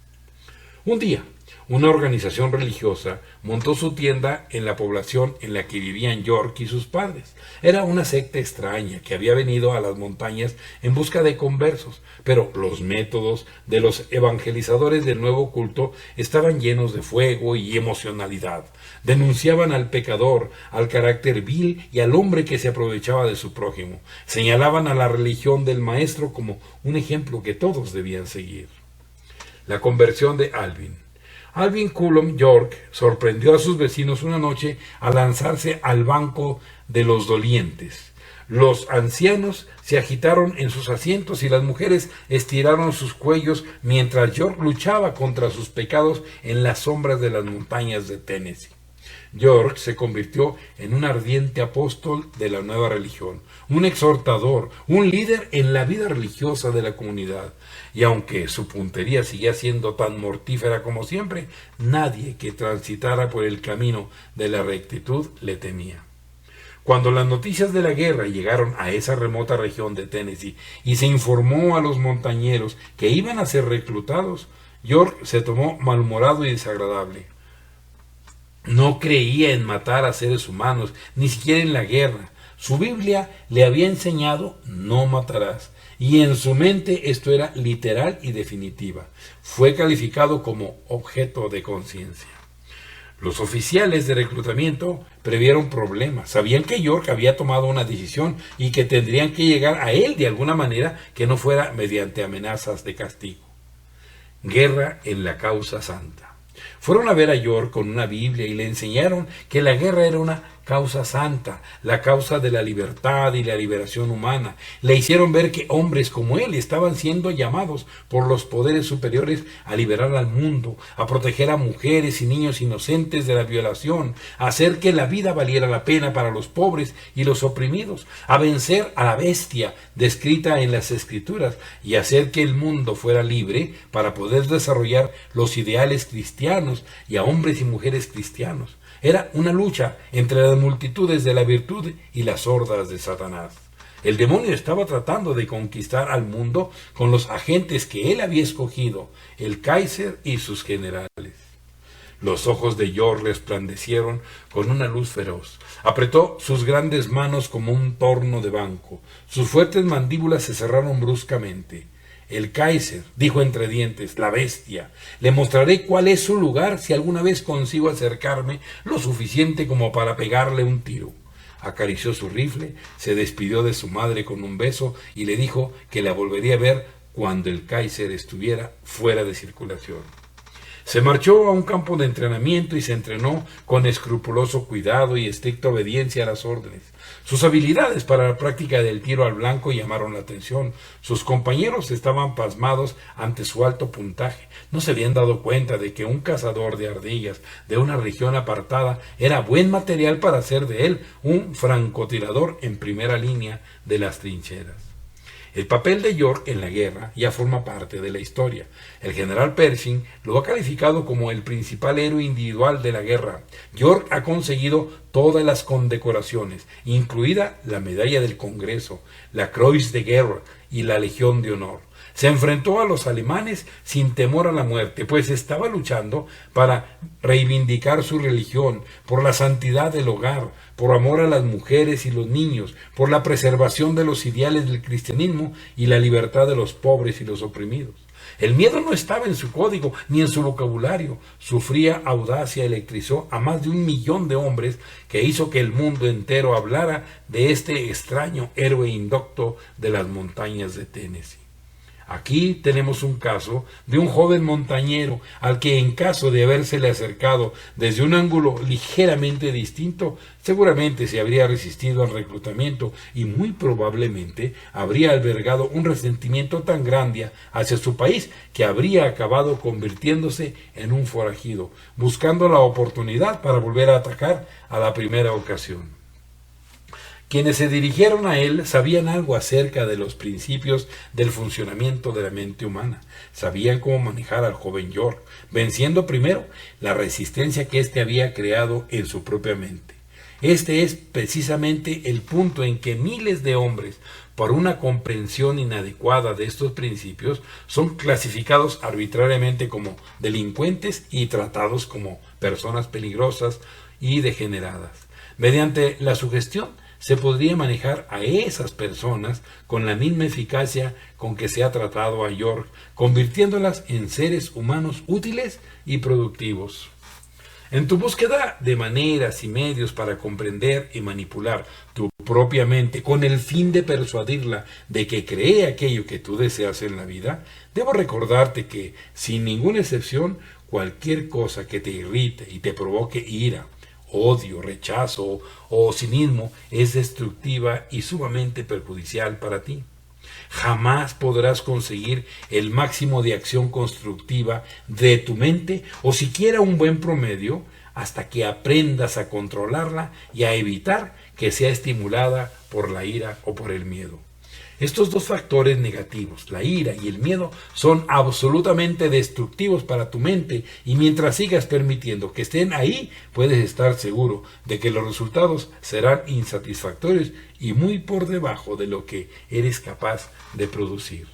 S1: Un día, una organización religiosa montó su tienda en la población en la que vivían York y sus padres. Era una secta extraña que había venido a las montañas en busca de conversos, pero los métodos de los evangelizadores del nuevo culto estaban llenos de fuego y emocionalidad. Denunciaban al pecador, al carácter vil y al hombre que se aprovechaba de su prójimo. Señalaban a la religión del maestro como un ejemplo que todos debían seguir. La conversión de Alvin. Alvin Cullum York sorprendió a sus vecinos una noche al lanzarse al banco de los dolientes. Los ancianos se agitaron en sus asientos y las mujeres estiraron sus cuellos mientras York luchaba contra sus pecados en las sombras de las montañas de Tennessee. York se convirtió en un ardiente apóstol de la nueva religión, un exhortador, un líder en la vida religiosa de la comunidad. Y aunque su puntería seguía siendo tan mortífera como siempre, nadie que transitara por el camino de la rectitud le temía. Cuando las noticias de la guerra llegaron a esa remota región de Tennessee y se informó a los montañeros que iban a ser reclutados, York se tomó malhumorado y desagradable. No creía en matar a seres humanos, ni siquiera en la guerra. Su Biblia le había enseñado no matarás, y en su mente esto era literal y definitiva. Fue calificado como objeto de conciencia. Los oficiales de reclutamiento previeron problemas. Sabían que York había tomado una decisión y que tendrían que llegar a él de alguna manera que no fuera mediante amenazas de castigo. Guerra en la causa santa. Fueron a ver a York con una Biblia y le enseñaron que la guerra era una causa santa, la causa de la libertad y la liberación humana. Le hicieron ver que hombres como él estaban siendo llamados por los poderes superiores a liberar al mundo, a proteger a mujeres y niños inocentes de la violación, a hacer que la vida valiera la pena para los pobres y los oprimidos, a vencer a la bestia descrita en las Escrituras y hacer que el mundo fuera libre para poder desarrollar los ideales cristianos y a hombres y mujeres cristianos. Era una lucha entre las multitudes de la virtud y las hordas de Satanás. El demonio estaba tratando de conquistar al mundo con los agentes que él había escogido, el Kaiser y sus generales. Los ojos de York resplandecieron con una luz feroz. Apretó sus grandes manos como un torno de banco. Sus fuertes mandíbulas se cerraron bruscamente. El Kaiser, dijo entre dientes, la bestia. Le mostraré cuál es su lugar si alguna vez consigo acercarme lo suficiente como para pegarle un tiro. Acarició su rifle, se despidió de su madre con un beso y le dijo que la volvería a ver cuando el Kaiser estuviera fuera de circulación. Se marchó a un campo de entrenamiento y se entrenó con escrupuloso cuidado y estricta obediencia a las órdenes. Sus habilidades para la práctica del tiro al blanco llamaron la atención. Sus compañeros estaban pasmados ante su alto puntaje. No se habían dado cuenta de que un cazador de ardillas de una región apartada era buen material para hacer de él un francotirador en primera línea de las trincheras. El papel de York en la guerra ya forma parte de la historia. El general Pershing lo ha calificado como el principal héroe individual de la guerra. York ha conseguido todas las condecoraciones, incluida la Medalla del Congreso, la Croix de Guerra y la Legión de Honor. Se enfrentó a los alemanes sin temor a la muerte, pues estaba luchando para reivindicar su religión, por la santidad del hogar, por amor a las mujeres y los niños, por la preservación de los ideales del cristianismo y la libertad de los pobres y los oprimidos. El miedo no estaba en su código ni en su vocabulario. Su fría audacia electrizó a más de 1 millón de hombres, que hizo que el mundo entero hablara de este extraño héroe indocto de las montañas de Tennessee. Aquí tenemos un caso de un joven montañero al que, en caso de habérsele acercado desde un ángulo ligeramente distinto, seguramente se habría resistido al reclutamiento y muy probablemente habría albergado un resentimiento tan grande hacia su país que habría acabado convirtiéndose en un forajido, buscando la oportunidad para volver a atacar a la primera ocasión. Quienes se dirigieron a él sabían algo acerca de los principios del funcionamiento de la mente humana. Sabían cómo manejar al joven York, venciendo primero la resistencia que éste había creado en su propia mente. Este es precisamente el punto en que miles de hombres, por una comprensión inadecuada de estos principios, son clasificados arbitrariamente como delincuentes y tratados como personas peligrosas y degeneradas. Mediante la sugestión, se podría manejar a esas personas con la misma eficacia con que se ha tratado a York, convirtiéndolas en seres humanos útiles y productivos. En tu búsqueda de maneras y medios para comprender y manipular tu propia mente con el fin de persuadirla de que cree aquello que tú deseas en la vida, debo recordarte que, sin ninguna excepción, cualquier cosa que te irrite y te provoque ira, odio, rechazo o cinismo es destructiva y sumamente perjudicial para ti. Jamás podrás conseguir el máximo de acción constructiva de tu mente o siquiera un buen promedio hasta que aprendas a controlarla y a evitar que sea estimulada por la ira o por el miedo. Estos dos factores negativos, la ira y el miedo, son absolutamente destructivos para tu mente, y mientras sigas permitiendo que estén ahí, puedes estar seguro de que los resultados serán insatisfactorios y muy por debajo de lo que eres capaz de producir.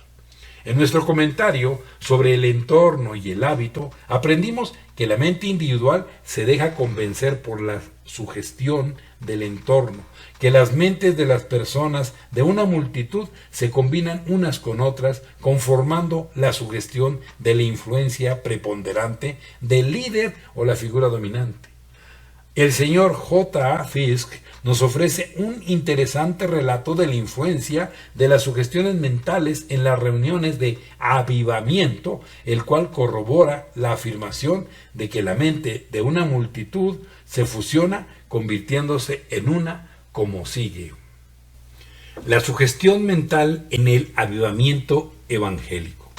S1: En nuestro comentario sobre el entorno y el hábito, aprendimos que la mente individual se deja convencer por la sugestión del entorno, que las mentes de las personas de una multitud se combinan unas con otras, conformando la sugestión de la influencia preponderante del líder o la figura dominante. El señor J. A. Fisk nos ofrece un interesante relato de la influencia de las sugestiones mentales en las reuniones de avivamiento, el cual corrobora la afirmación de que la mente de una multitud se fusiona convirtiéndose en una como sigue. La sugestión mental en el avivamiento evangélico.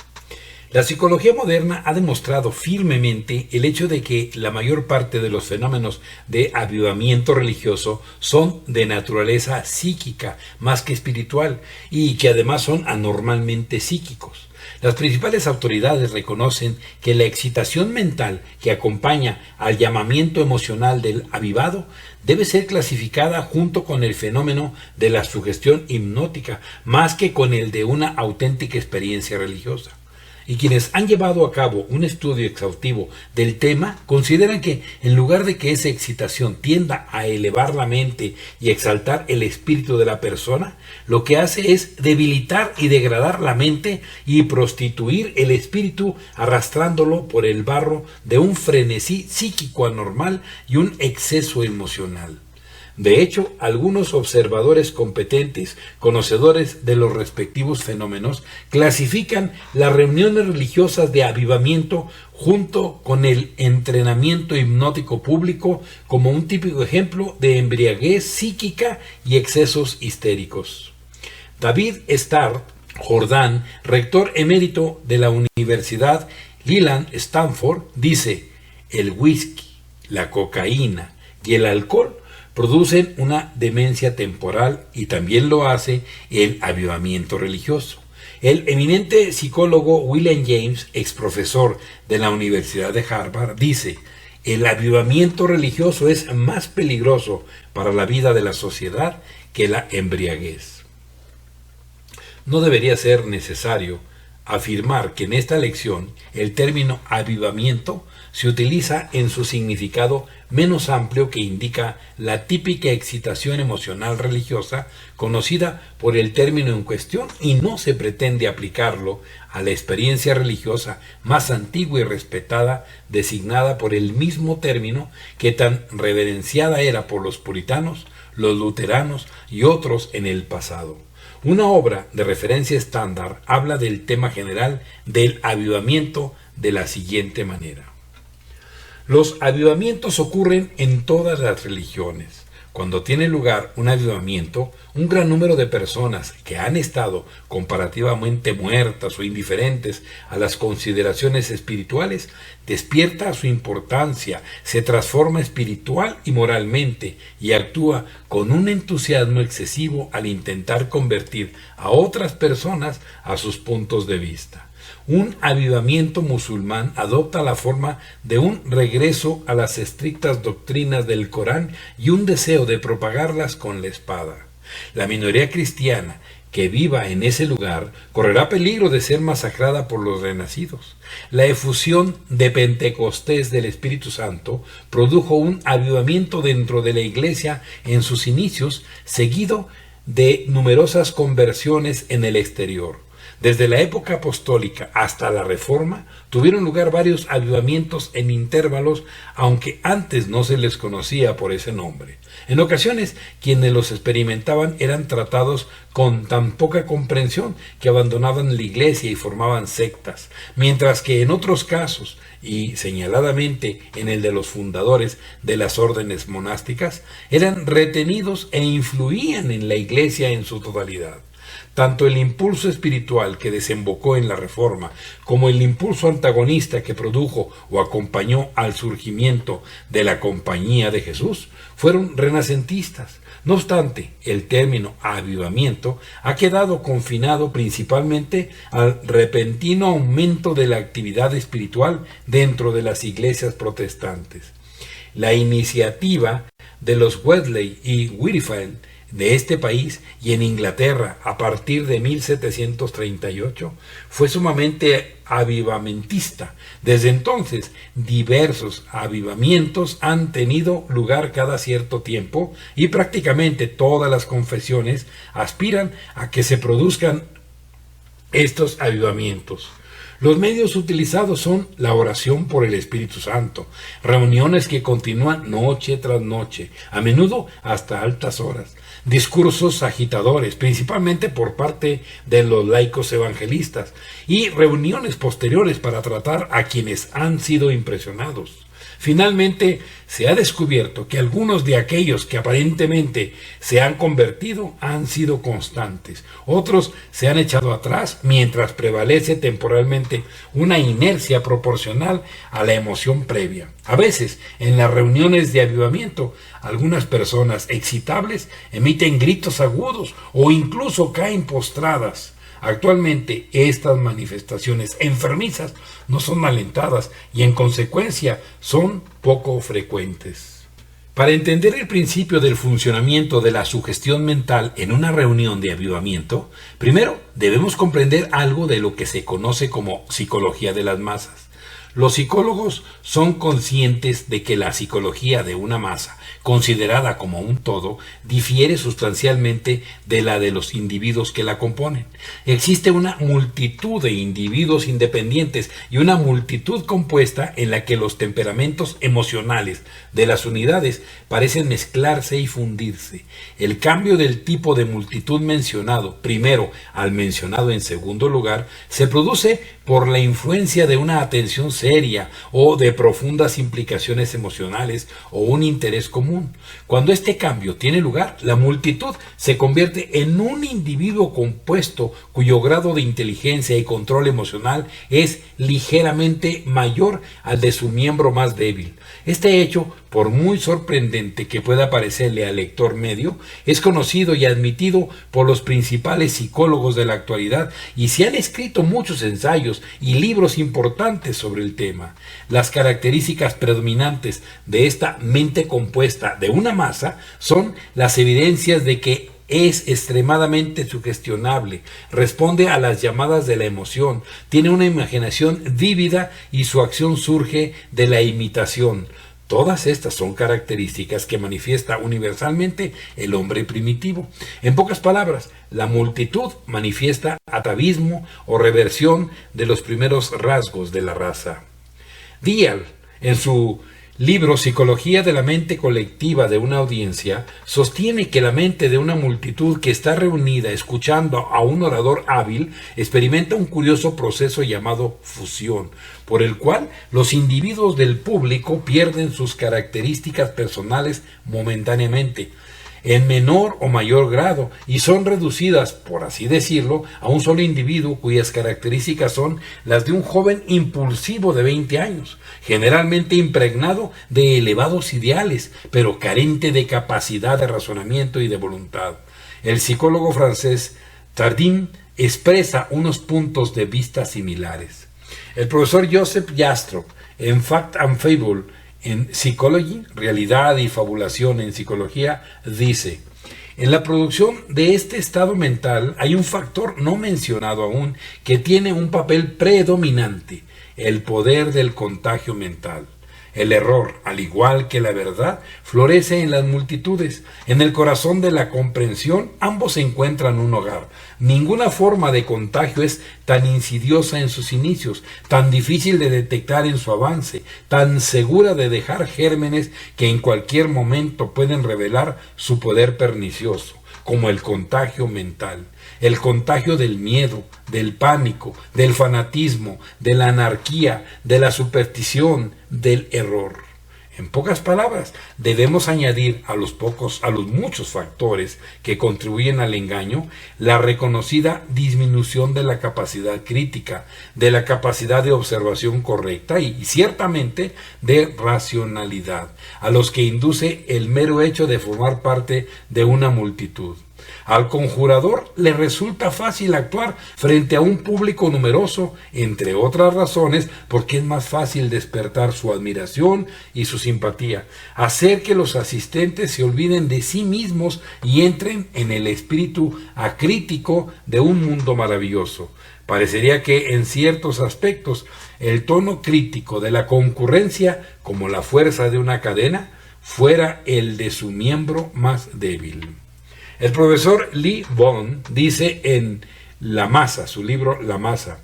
S1: La psicología moderna ha demostrado firmemente el hecho de que la mayor parte de los fenómenos de avivamiento religioso son de naturaleza psíquica más que espiritual, y que además son anormalmente psíquicos. Las principales autoridades reconocen que la excitación mental que acompaña al llamamiento emocional del avivado debe ser clasificada junto con el fenómeno de la sugestión hipnótica, más que con el de una auténtica experiencia religiosa. Y quienes han llevado a cabo un estudio exhaustivo del tema consideran que, en lugar de que esa excitación tienda a elevar la mente y exaltar el espíritu de la persona, lo que hace es debilitar y degradar la mente y prostituir el espíritu, arrastrándolo por el barro de un frenesí psíquico anormal y un exceso emocional. De hecho, algunos observadores competentes, conocedores de los respectivos fenómenos, clasifican las reuniones religiosas de avivamiento junto con el entrenamiento hipnótico público como un típico ejemplo de embriaguez psíquica y excesos histéricos. David Starr Jordan, rector emérito de la Universidad Leland Stanford, dice: el whisky, la cocaína y el alcohol producen una demencia temporal, y también lo hace el avivamiento religioso. El eminente psicólogo William James, exprofesor de la Universidad de Harvard, dice: el avivamiento religioso es más peligroso para la vida de la sociedad que la embriaguez. No debería ser necesario afirmar que en esta lección el término avivamiento se utiliza en su significado menos amplio, que indica la típica excitación emocional religiosa conocida por el término en cuestión, y no se pretende aplicarlo a la experiencia religiosa más antigua y respetada, designada por el mismo término que tan reverenciada era por los puritanos, los luteranos y otros en el pasado. Una obra de referencia estándar habla del tema general del avivamiento de la siguiente manera: los avivamientos ocurren en todas las religiones. Cuando tiene lugar un avivamiento, un gran número de personas que han estado comparativamente muertas o indiferentes a las consideraciones espirituales despierta su importancia, se transforma espiritual y moralmente y actúa con un entusiasmo excesivo al intentar convertir a otras personas a sus puntos de vista. Un avivamiento musulmán adopta la forma de un regreso a las estrictas doctrinas del Corán y un deseo de propagarlas con la espada. La minoría cristiana que viva en ese lugar correrá peligro de ser masacrada por los renacidos. La efusión de Pentecostés del Espíritu Santo produjo un avivamiento dentro de la Iglesia en sus inicios, seguido de numerosas conversiones en el exterior. Desde la época apostólica hasta la Reforma tuvieron lugar varios avivamientos en intervalos, aunque antes no se les conocía por ese nombre. En ocasiones, quienes los experimentaban eran tratados con tan poca comprensión que abandonaban la iglesia y formaban sectas, mientras que en otros casos, y señaladamente en el de los fundadores de las órdenes monásticas, eran retenidos e influían en la iglesia en su totalidad. Tanto el impulso espiritual que desembocó en la Reforma como el impulso antagonista que produjo o acompañó al surgimiento de la Compañía de Jesús fueron renacentistas. No obstante, el término avivamiento ha quedado confinado principalmente al repentino aumento de la actividad espiritual dentro de las iglesias protestantes. La iniciativa de los Wesley y Whitefield de este país y en Inglaterra a partir de 1738 fue sumamente avivamentista. Desde entonces, diversos avivamientos han tenido lugar cada cierto tiempo y prácticamente todas las confesiones aspiran a que se produzcan estos avivamientos. Los medios utilizados son la oración por el Espíritu Santo, reuniones que continúan noche tras noche, a menudo hasta altas horas, discursos agitadores, principalmente por parte de los laicos evangelistas, y reuniones posteriores para tratar a quienes han sido impresionados. Finalmente, se ha descubierto que algunos de aquellos que aparentemente se han convertido han sido constantes. Otros se han echado atrás mientras prevalece temporalmente una inercia proporcional a la emoción previa. A veces, en las reuniones de avivamiento, algunas personas excitables emiten gritos agudos o incluso caen postradas. Actualmente estas manifestaciones enfermizas no son alentadas y en consecuencia son poco frecuentes. Para entender el principio del funcionamiento de la sugestión mental en una reunión de avivamiento, primero debemos comprender algo de lo que se conoce como psicología de las masas. Los psicólogos son conscientes de que la psicología de una masa, considerada como un todo, difiere sustancialmente de la de los individuos que la componen. Existe una multitud de individuos independientes y una multitud compuesta en la que los temperamentos emocionales de las unidades parecen mezclarse y fundirse. El cambio del tipo de multitud mencionado primero al mencionado en segundo lugar se produce por la influencia de una atención seria o de profundas implicaciones emocionales o un interés común. Cuando este cambio tiene lugar, la multitud se convierte en un individuo compuesto cuyo grado de inteligencia y control emocional es ligeramente mayor al de su miembro más débil. Este hecho, por muy sorprendente que pueda parecerle al lector medio, es conocido y admitido por los principales psicólogos de la actualidad y se han escrito muchos ensayos y libros importantes sobre el tema. Las características predominantes de esta mente compuesta de una masa son las evidencias de que es extremadamente sugestionable, responde a las llamadas de la emoción, tiene una imaginación vívida y su acción surge de la imitación. Todas estas son características que manifiesta universalmente el hombre primitivo. En pocas palabras, la multitud manifiesta atavismo o reversión de los primeros rasgos de la raza. Dial, en su libro Psicología de la mente colectiva de una audiencia, sostiene que la mente de una multitud que está reunida escuchando a un orador hábil experimenta un curioso proceso llamado fusión, por el cual los individuos del público pierden sus características personales momentáneamente, en menor o mayor grado, y son reducidas, por así decirlo, a un solo individuo cuyas características son las de un joven impulsivo de 20 años, generalmente impregnado de elevados ideales, pero carente de capacidad de razonamiento y de voluntad. El psicólogo francés Tardin expresa unos puntos de vista similares. El profesor Joseph Jastrow, en Fact and Fable, en Psychology, Realidad y Fabulación en Psicología, dice: en la producción de este estado mental hay un factor no mencionado aún que tiene un papel predominante: el poder del contagio mental. El error, al igual que la verdad, florece en las multitudes. En el corazón de la comprensión, ambos encuentran un hogar. Ninguna forma de contagio es tan insidiosa en sus inicios, tan difícil de detectar en su avance, tan segura de dejar gérmenes que en cualquier momento pueden revelar su poder pernicioso, como el contagio mental. El contagio del miedo, del pánico, del fanatismo, de la anarquía, de la superstición, del error. En pocas palabras, debemos añadir a los muchos factores que contribuyen al engaño, la reconocida disminución de la capacidad crítica, de la capacidad de observación correcta y ciertamente de racionalidad, a los que induce el mero hecho de formar parte de una multitud. Al conjurador le resulta fácil actuar frente a un público numeroso, entre otras razones, porque es más fácil despertar su admiración y su simpatía, hacer que los asistentes se olviden de sí mismos y entren en el espíritu acrítico de un mundo maravilloso. Parecería que en ciertos aspectos el tono crítico de la concurrencia, como la fuerza de una cadena, fuera el de su miembro más débil. El profesor Lee Bond dice en La masa, su libro La masa: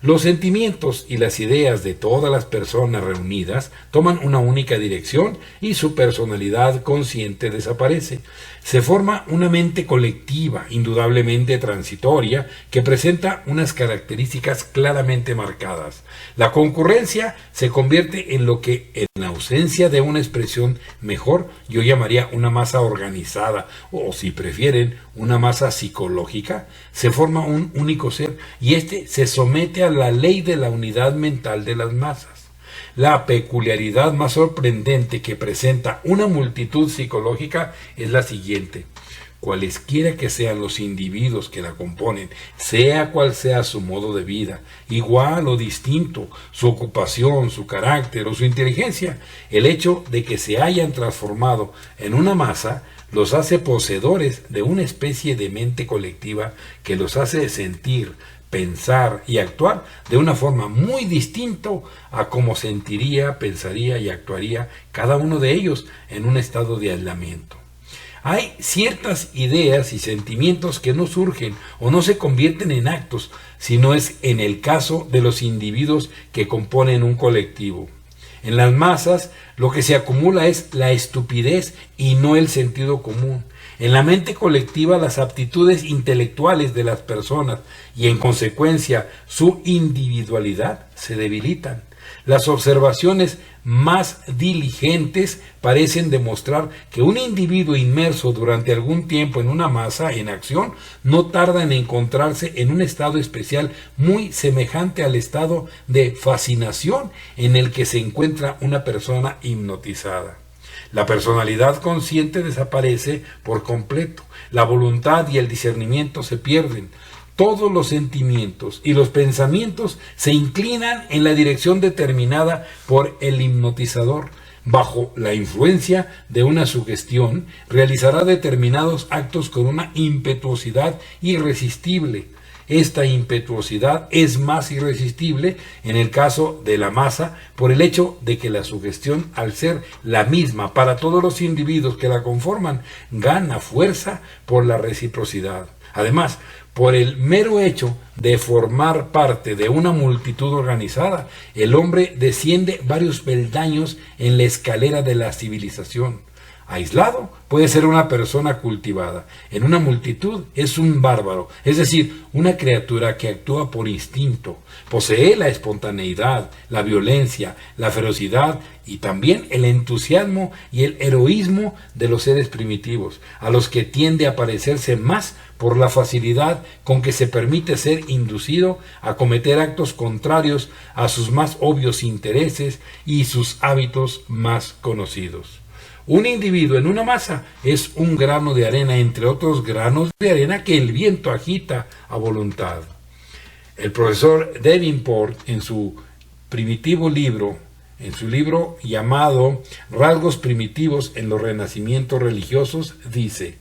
S1: los sentimientos y las ideas de todas las personas reunidas toman una única dirección y su personalidad consciente desaparece. Se forma una mente colectiva, indudablemente transitoria, que presenta unas características claramente marcadas. La concurrencia se convierte en lo que, en ausencia de una expresión mejor, yo llamaría una masa organizada, o si prefieren, una masa psicológica. Se forma un único ser y éste se somete a la ley de la unidad mental de las masas. La peculiaridad más sorprendente que presenta una multitud psicológica es la siguiente: cualesquiera que sean los individuos que la componen, sea cual sea su modo de vida, igual o distinto, su ocupación, su carácter o su inteligencia, el hecho de que se hayan transformado en una masa los hace poseedores de una especie de mente colectiva que los hace sentir, pensar y actuar de una forma muy distinta a como sentiría, pensaría y actuaría cada uno de ellos en un estado de aislamiento. Hay ciertas ideas y sentimientos que no surgen o no se convierten en actos, sino es en el caso de los individuos que componen un colectivo. En las masas lo que se acumula es la estupidez y no el sentido común. En la mente colectiva las aptitudes intelectuales de las personas y en consecuencia su individualidad se debilitan. Las observaciones más diligentes parecen demostrar que un individuo inmerso durante algún tiempo en una masa en acción no tarda en encontrarse en un estado especial muy semejante al estado de fascinación en el que se encuentra una persona hipnotizada. La personalidad consciente desaparece por completo, la voluntad y el discernimiento se pierden. Todos los sentimientos y los pensamientos se inclinan en la dirección determinada por el hipnotizador. bajo la influencia de una sugestión, realizará determinados actos con una impetuosidad irresistible. Esta impetuosidad es más irresistible en el caso de la masa por el hecho de que la sugestión, al ser la misma para todos los individuos que la conforman, gana fuerza por la reciprocidad. Además, por el mero hecho de formar parte de una multitud organizada, el hombre desciende varios peldaños en la escalera de la civilización. Aislado puede ser una persona cultivada. En una multitud es un bárbaro, es decir, una criatura que actúa por instinto. Posee la espontaneidad, la violencia, la ferocidad y también el entusiasmo y el heroísmo de los seres primitivos, a los que tiende a parecerse más por la facilidad con que se permite ser inducido a cometer actos contrarios a sus más obvios intereses y sus hábitos más conocidos. Un individuo en una masa es un grano de arena entre otros granos de arena que el viento agita a voluntad. El profesor Davenport, en su libro llamado Rasgos primitivos en los renacimientos religiosos, dice: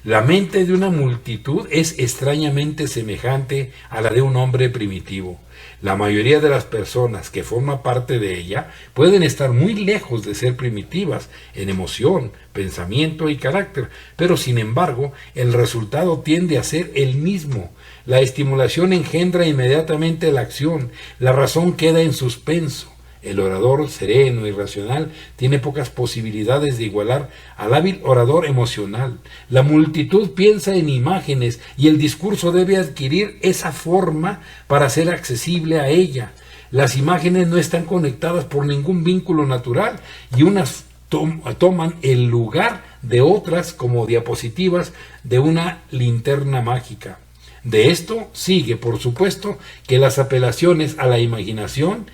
S1: la mente de una multitud es extrañamente semejante a la de un hombre primitivo. La mayoría de las personas que forman parte de ella pueden estar muy lejos de ser primitivas en emoción, pensamiento y carácter, pero sin embargo el resultado tiende a ser el mismo. La estimulación engendra inmediatamente la acción, la razón queda en suspenso. El orador sereno y racional tiene pocas posibilidades de igualar al hábil orador emocional. La multitud piensa en imágenes y el discurso debe adquirir esa forma para ser accesible a ella. Las imágenes no están conectadas por ningún vínculo natural y unas toman el lugar de otras como diapositivas de una linterna mágica. De esto sigue, por supuesto, que las apelaciones a la imaginación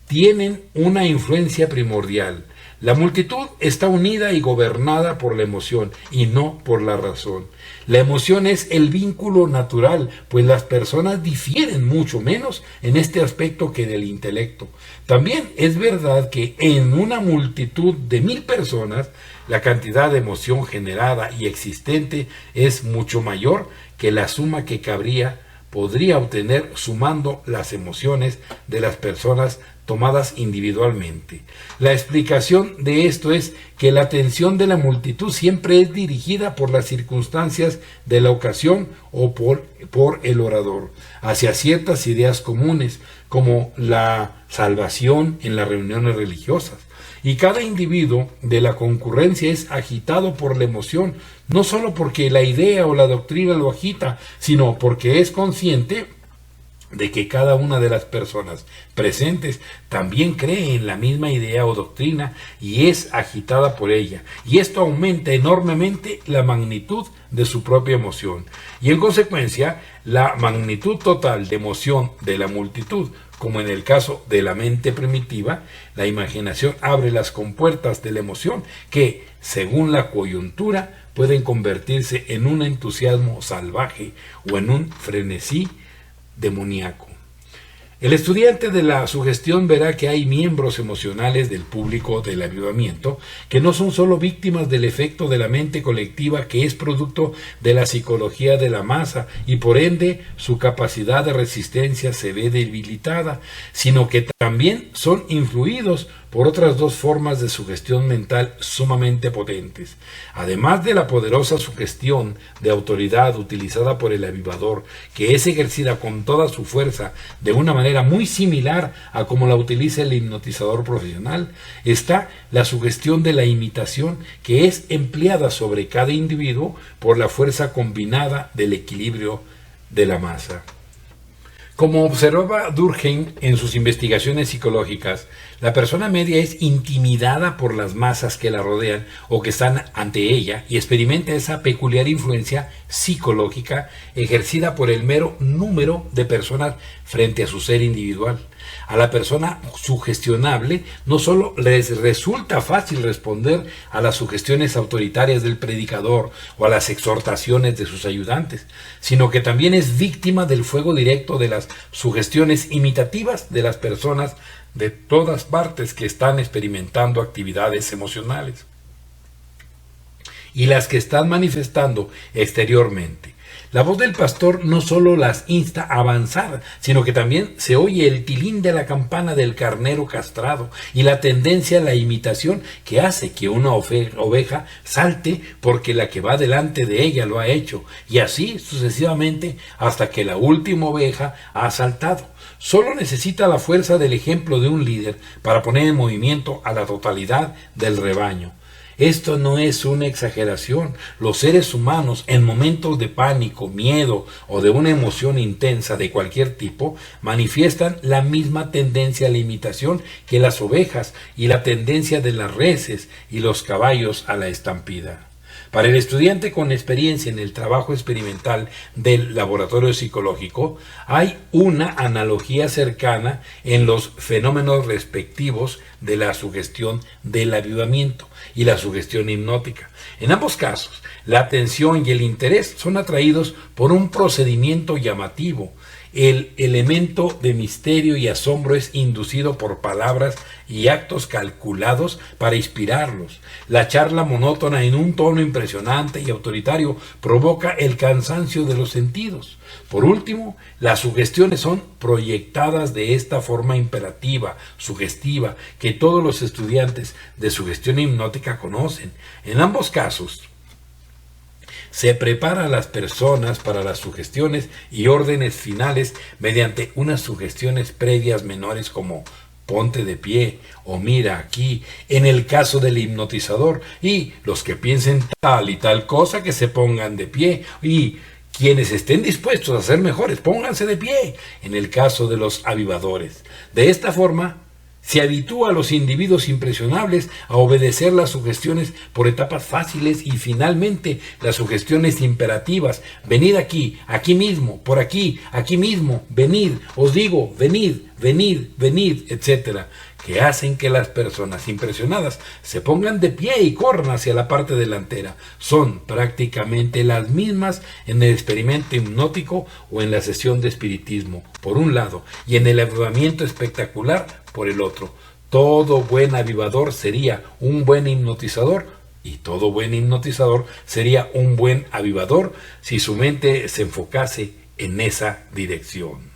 S1: tienen una influencia primordial. La multitud está unida y gobernada por la emoción y no por la razón. La emoción es el vínculo natural, pues las personas difieren mucho menos en este aspecto que del intelecto. También es verdad que en una multitud de 1000 personas, la cantidad de emoción generada y existente es mucho mayor que la suma que podría obtener sumando las emociones de las personas tomadas individualmente. La explicación de esto es que la atención de la multitud siempre es dirigida por las circunstancias de la ocasión o por el orador hacia ciertas ideas comunes, como la salvación en las reuniones religiosas. Y cada individuo de la concurrencia es agitado por la emoción, no solo porque la idea o la doctrina lo agita, sino porque es consciente de que cada una de las personas presentes también cree en la misma idea o doctrina y es agitada por ella, y esto aumenta enormemente la magnitud de su propia emoción, y en consecuencia la magnitud total de emoción de la multitud. Como en el caso de la mente primitiva, la imaginación abre las compuertas de la emoción que, según la coyuntura, pueden convertirse en un entusiasmo salvaje o en un frenesí demoníaco. El estudiante de la sugestión verá que hay miembros emocionales del público del avivamiento que no son solo víctimas del efecto de la mente colectiva, que es producto de la psicología de la masa y por ende su capacidad de resistencia se ve debilitada, sino que también son influidos por otras dos formas de sugestión mental sumamente potentes. Además de la poderosa sugestión de autoridad utilizada por el avivador, que es ejercida con toda su fuerza de una manera muy similar a como la utiliza el hipnotizador profesional, está la sugestión de la imitación, que es empleada sobre cada individuo por la fuerza combinada del equilibrio de la masa. Como observaba Durkheim en sus investigaciones psicológicas, la persona media es intimidada por las masas que la rodean o que están ante ella y experimenta esa peculiar influencia psicológica ejercida por el mero número de personas frente a su ser individual. A la persona sugestionable no solo les resulta fácil responder a las sugestiones autoritarias del predicador o a las exhortaciones de sus ayudantes, sino que también es víctima del fuego directo de las sugestiones imitativas de las personas de todas partes que están experimentando actividades emocionales y las que están manifestando exteriormente. La voz del pastor no solo las insta a avanzar, sino que también se oye el tilín de la campana del carnero castrado y la tendencia a la imitación que hace que una oveja salte porque la que va delante de ella lo ha hecho, y así sucesivamente hasta que la última oveja ha saltado. Solo necesita la fuerza del ejemplo de un líder para poner en movimiento a la totalidad del rebaño. Esto no es una exageración. Los seres humanos, en momentos de pánico, miedo o de una emoción intensa de cualquier tipo, manifiestan la misma tendencia a la imitación que las ovejas y la tendencia de las reses y los caballos a la estampida. Para el estudiante con experiencia en el trabajo experimental del laboratorio psicológico, hay una analogía cercana en los fenómenos respectivos de la sugestión del avivamiento y la sugestión hipnótica. En ambos casos, la atención y el interés son atraídos por un procedimiento llamativo. El elemento de misterio y asombro es inducido por palabras y actos calculados para inspirarlos. La charla monótona en un tono impresionante y autoritario provoca el cansancio de los sentidos. Por último, las sugestiones son proyectadas de esta forma imperativa, sugestiva, que todos los estudiantes de sugestión hipnótica conocen. En ambos casos, se prepara a las personas para las sugestiones y órdenes finales mediante unas sugestiones previas menores como ponte de pie o mira aquí, en el caso del hipnotizador, y los que piensen tal y tal cosa que se pongan de pie, y quienes estén dispuestos a ser mejores, pónganse de pie, en el caso de los avivadores. De esta forma, se habitúa a los individuos impresionables a obedecer las sugestiones por etapas fáciles y finalmente las sugestiones imperativas. Venid aquí, aquí mismo, por aquí mismo, venid, os digo, venid, venid, venid, etc., que hacen que las personas impresionadas se pongan de pie y corran hacia la parte delantera. Son prácticamente las mismas en el experimento hipnótico o en la sesión de espiritismo, por un lado, y en el avivamiento espectacular, por el otro. Todo buen avivador sería un buen hipnotizador, y todo buen hipnotizador sería un buen avivador si su mente se enfocase en esa dirección.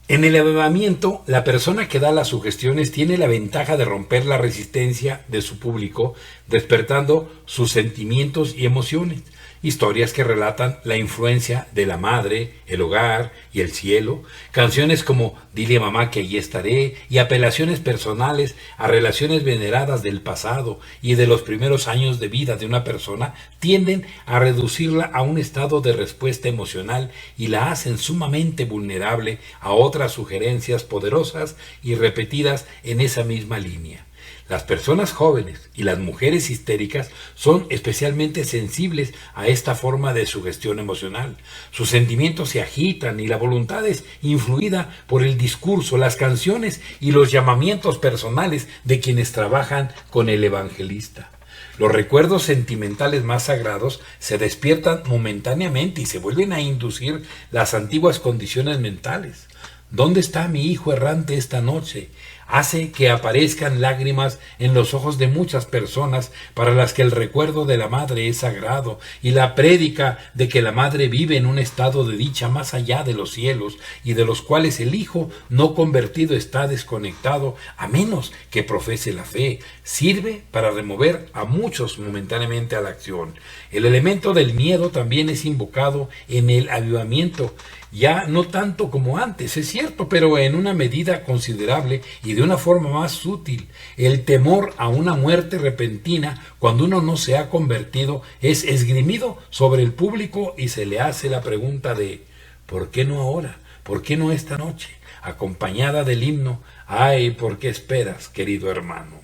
S1: En el avivamiento, la persona que da las sugestiones tiene la ventaja de romper la resistencia de su público, despertando sus sentimientos y emociones. Historias que relatan la influencia de la madre, el hogar y el cielo, canciones como Dile a mamá que allí estaré y apelaciones personales a relaciones veneradas del pasado y de los primeros años de vida de una persona tienden a reducirla a un estado de respuesta emocional y la hacen sumamente vulnerable a otras sugerencias poderosas y repetidas en esa misma línea. Las personas jóvenes y las mujeres histéricas son especialmente sensibles a esta forma de sugestión emocional. Sus sentimientos se agitan y la voluntad es influida por el discurso, las canciones y los llamamientos personales de quienes trabajan con el evangelista. Los recuerdos sentimentales más sagrados se despiertan momentáneamente y se vuelven a inducir las antiguas condiciones mentales. ¿Dónde está mi hijo errante esta noche? Hace que aparezcan lágrimas en los ojos de muchas personas para las que el recuerdo de la madre es sagrado y la prédica de que la madre vive en un estado de dicha más allá de los cielos y de los cuales el hijo no convertido está desconectado a menos que profese la fe, sirve para remover a muchos momentáneamente a la acción. El elemento del miedo también es invocado en el avivamiento, ya no tanto como antes, es cierto, pero en una medida considerable y de una forma más sutil. El temor a una muerte repentina, cuando uno no se ha convertido, es esgrimido sobre el público y se le hace la pregunta de ¿por qué no ahora? ¿Por qué no esta noche? Acompañada del himno ¡ay, por qué esperas, querido hermano!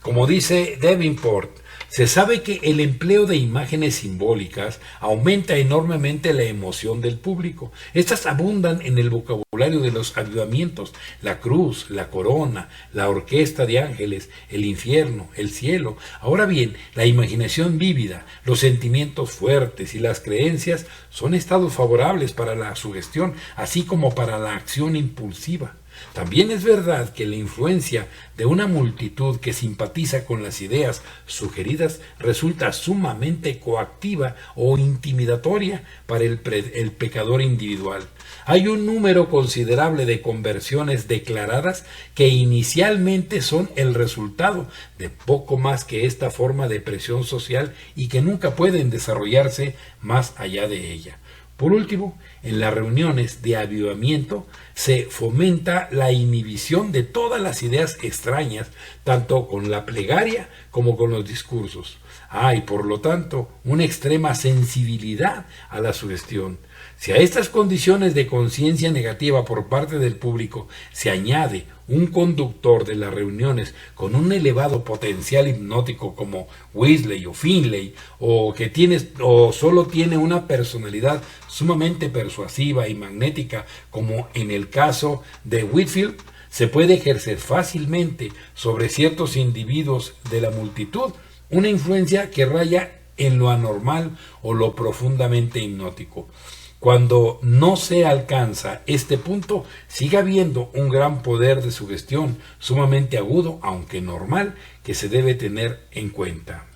S1: Como dice Davenport, se sabe que el empleo de imágenes simbólicas aumenta enormemente la emoción del público. Estas abundan en el vocabulario de los avivamientos: la cruz, la corona, la orquesta de ángeles, el infierno, el cielo. Ahora bien, la imaginación vívida, los sentimientos fuertes y las creencias son estados favorables para la sugestión, así como para la acción impulsiva. También es verdad que la influencia de una multitud que simpatiza con las ideas sugeridas resulta sumamente coactiva o intimidatoria para el pecador individual. Hay un número considerable de conversiones declaradas que inicialmente son el resultado de poco más que esta forma de presión social y que nunca pueden desarrollarse más allá de ella. Por último, en las reuniones de avivamiento se fomenta la inhibición de todas las ideas extrañas, tanto con la plegaria como con los discursos. Hay, por lo tanto, una extrema sensibilidad a la sugestión. Si a estas condiciones de conciencia negativa por parte del público se añade un conductor de las reuniones con un elevado potencial hipnótico como Wesley o Finley, o solo tiene una personalidad sumamente persuasiva y magnética, como en el caso de Whitefield, se puede ejercer fácilmente sobre ciertos individuos de la multitud una influencia que raya en lo anormal o lo profundamente hipnótico. Cuando no se alcanza este punto, sigue habiendo un gran poder de sugestión sumamente agudo, aunque normal, que se debe tener en cuenta.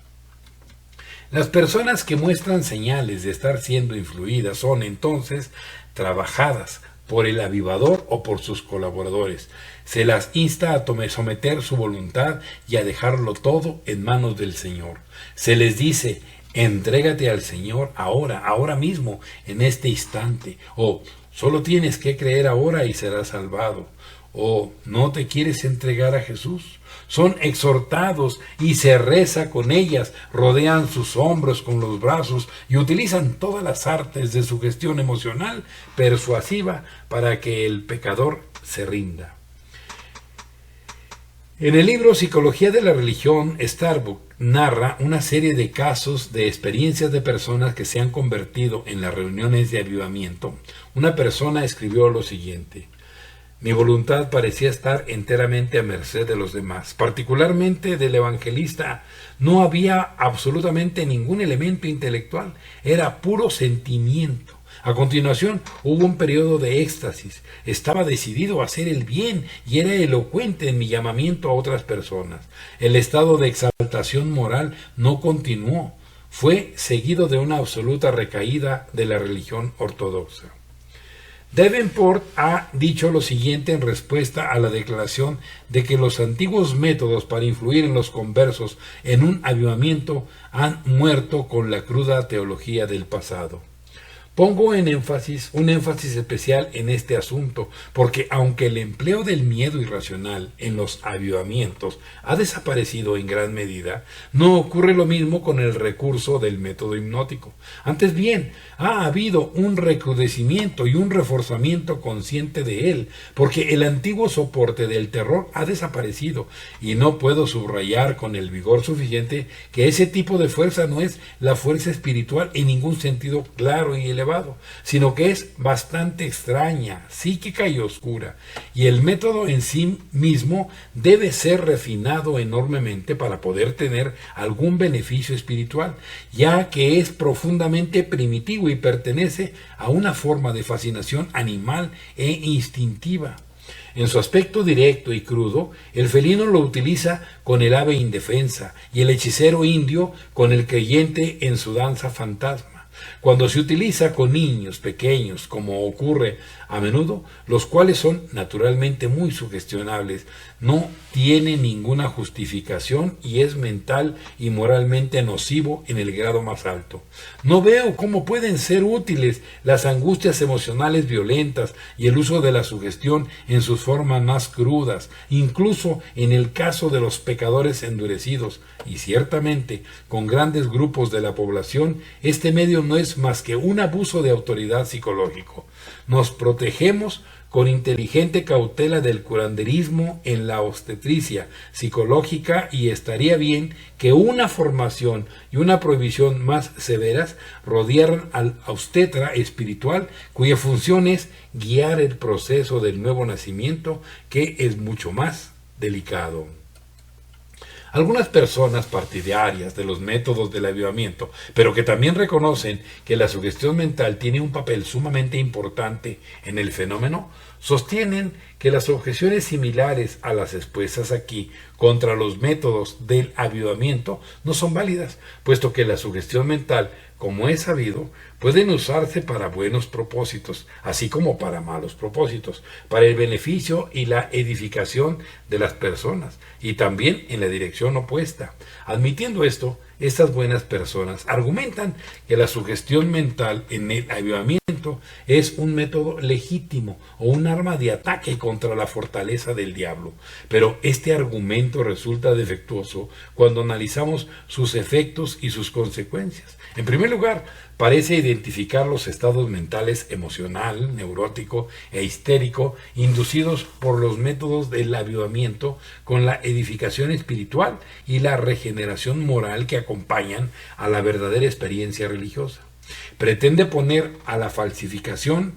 S1: Las personas que muestran señales de estar siendo influidas son entonces trabajadas por el avivador o por sus colaboradores. Se las insta a someter su voluntad y a dejarlo todo en manos del Señor. Se les dice: entrégate al Señor ahora mismo, en este instante, o solo tienes que creer ahora y serás salvado, o no te quieres entregar a Jesús. Son exhortados y se reza con ellas, rodean sus hombros con los brazos y utilizan todas las artes de sugestión emocional persuasiva para que el pecador se rinda. En el libro Psicología de la Religión, Starbuck narra una serie de casos de experiencias de personas que se han convertido en las reuniones de avivamiento. Una persona escribió lo siguiente: mi voluntad parecía estar enteramente a merced de los demás, particularmente del evangelista. No había absolutamente ningún elemento intelectual, era puro sentimiento. A continuación hubo un periodo de éxtasis. Estaba decidido a hacer el bien y era elocuente en mi llamamiento a otras personas. El estado de exaltación moral no continuó. Fue seguido de una absoluta recaída de la religión ortodoxa. Davenport ha dicho lo siguiente en respuesta a la declaración de que los antiguos métodos para influir en los conversos en un avivamiento han muerto con la cruda teología del pasado. Pongo un énfasis especial en este asunto, porque aunque el empleo del miedo irracional en los avivamientos ha desaparecido en gran medida, no ocurre lo mismo con el recurso del método hipnótico. Antes bien, ha habido un recrudecimiento y un reforzamiento consciente de él, porque el antiguo soporte del terror ha desaparecido, y no puedo subrayar con el vigor suficiente que ese tipo de fuerza no es la fuerza espiritual en ningún sentido claro y elevado, sino que es bastante extraña, psíquica y oscura, y el método en sí mismo debe ser refinado enormemente para poder tener algún beneficio espiritual, ya que es profundamente primitivo y pertenece a una forma de fascinación animal e instintiva. En su aspecto directo y crudo, el felino lo utiliza con el ave indefensa y el hechicero indio con el creyente en su danza fantasma. Cuando se utiliza con niños pequeños, como ocurre a menudo, los cuales son naturalmente muy sugestionables, no tiene ninguna justificación y es mental y moralmente nocivo en el grado más alto. No veo cómo pueden ser útiles las angustias emocionales violentas y el uso de la sugestión en sus formas más crudas, incluso en el caso de los pecadores endurecidos, y ciertamente con grandes grupos de la población, este medio no es más que un abuso de autoridad psicológico. Nos protegemos con inteligente cautela del curanderismo en la obstetricia psicológica, y estaría bien que una formación y una prohibición más severas rodearan al obstetra espiritual, cuya función es guiar el proceso del nuevo nacimiento, que es mucho más delicado. Algunas personas partidarias de los métodos del avivamiento, pero que también reconocen que la sugestión mental tiene un papel sumamente importante en el fenómeno, sostienen que las objeciones similares a las expuestas aquí contra los métodos del avivamiento no son válidas, puesto que la sugestión mental, como es sabido, pueden usarse para buenos propósitos, así como para malos propósitos, para el beneficio y la edificación de las personas, y también en la dirección opuesta. Admitiendo esto, estas buenas personas argumentan que la sugestión mental en el avivamiento es un método legítimo o un arma de ataque contra la fortaleza del diablo. Pero este argumento resulta defectuoso cuando analizamos sus efectos y sus consecuencias. En primer lugar, parece identificar los estados mentales emocional, neurótico e histérico inducidos por los métodos del avivamiento con la edificación espiritual y la regeneración moral que acompañan a la verdadera experiencia religiosa. Pretende poner a la falsificación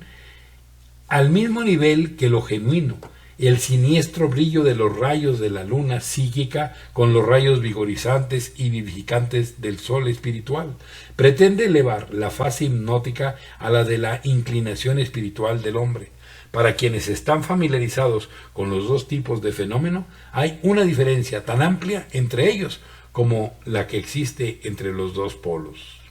S1: al mismo nivel que lo genuino, el siniestro brillo de los rayos de la luna psíquica con los rayos vigorizantes y vivificantes del sol espiritual. Pretende elevar la fase hipnótica a la de la inclinación espiritual del hombre. Para quienes están familiarizados con los dos tipos de fenómeno, hay una diferencia tan amplia entre ellos como la que existe entre los dos polos.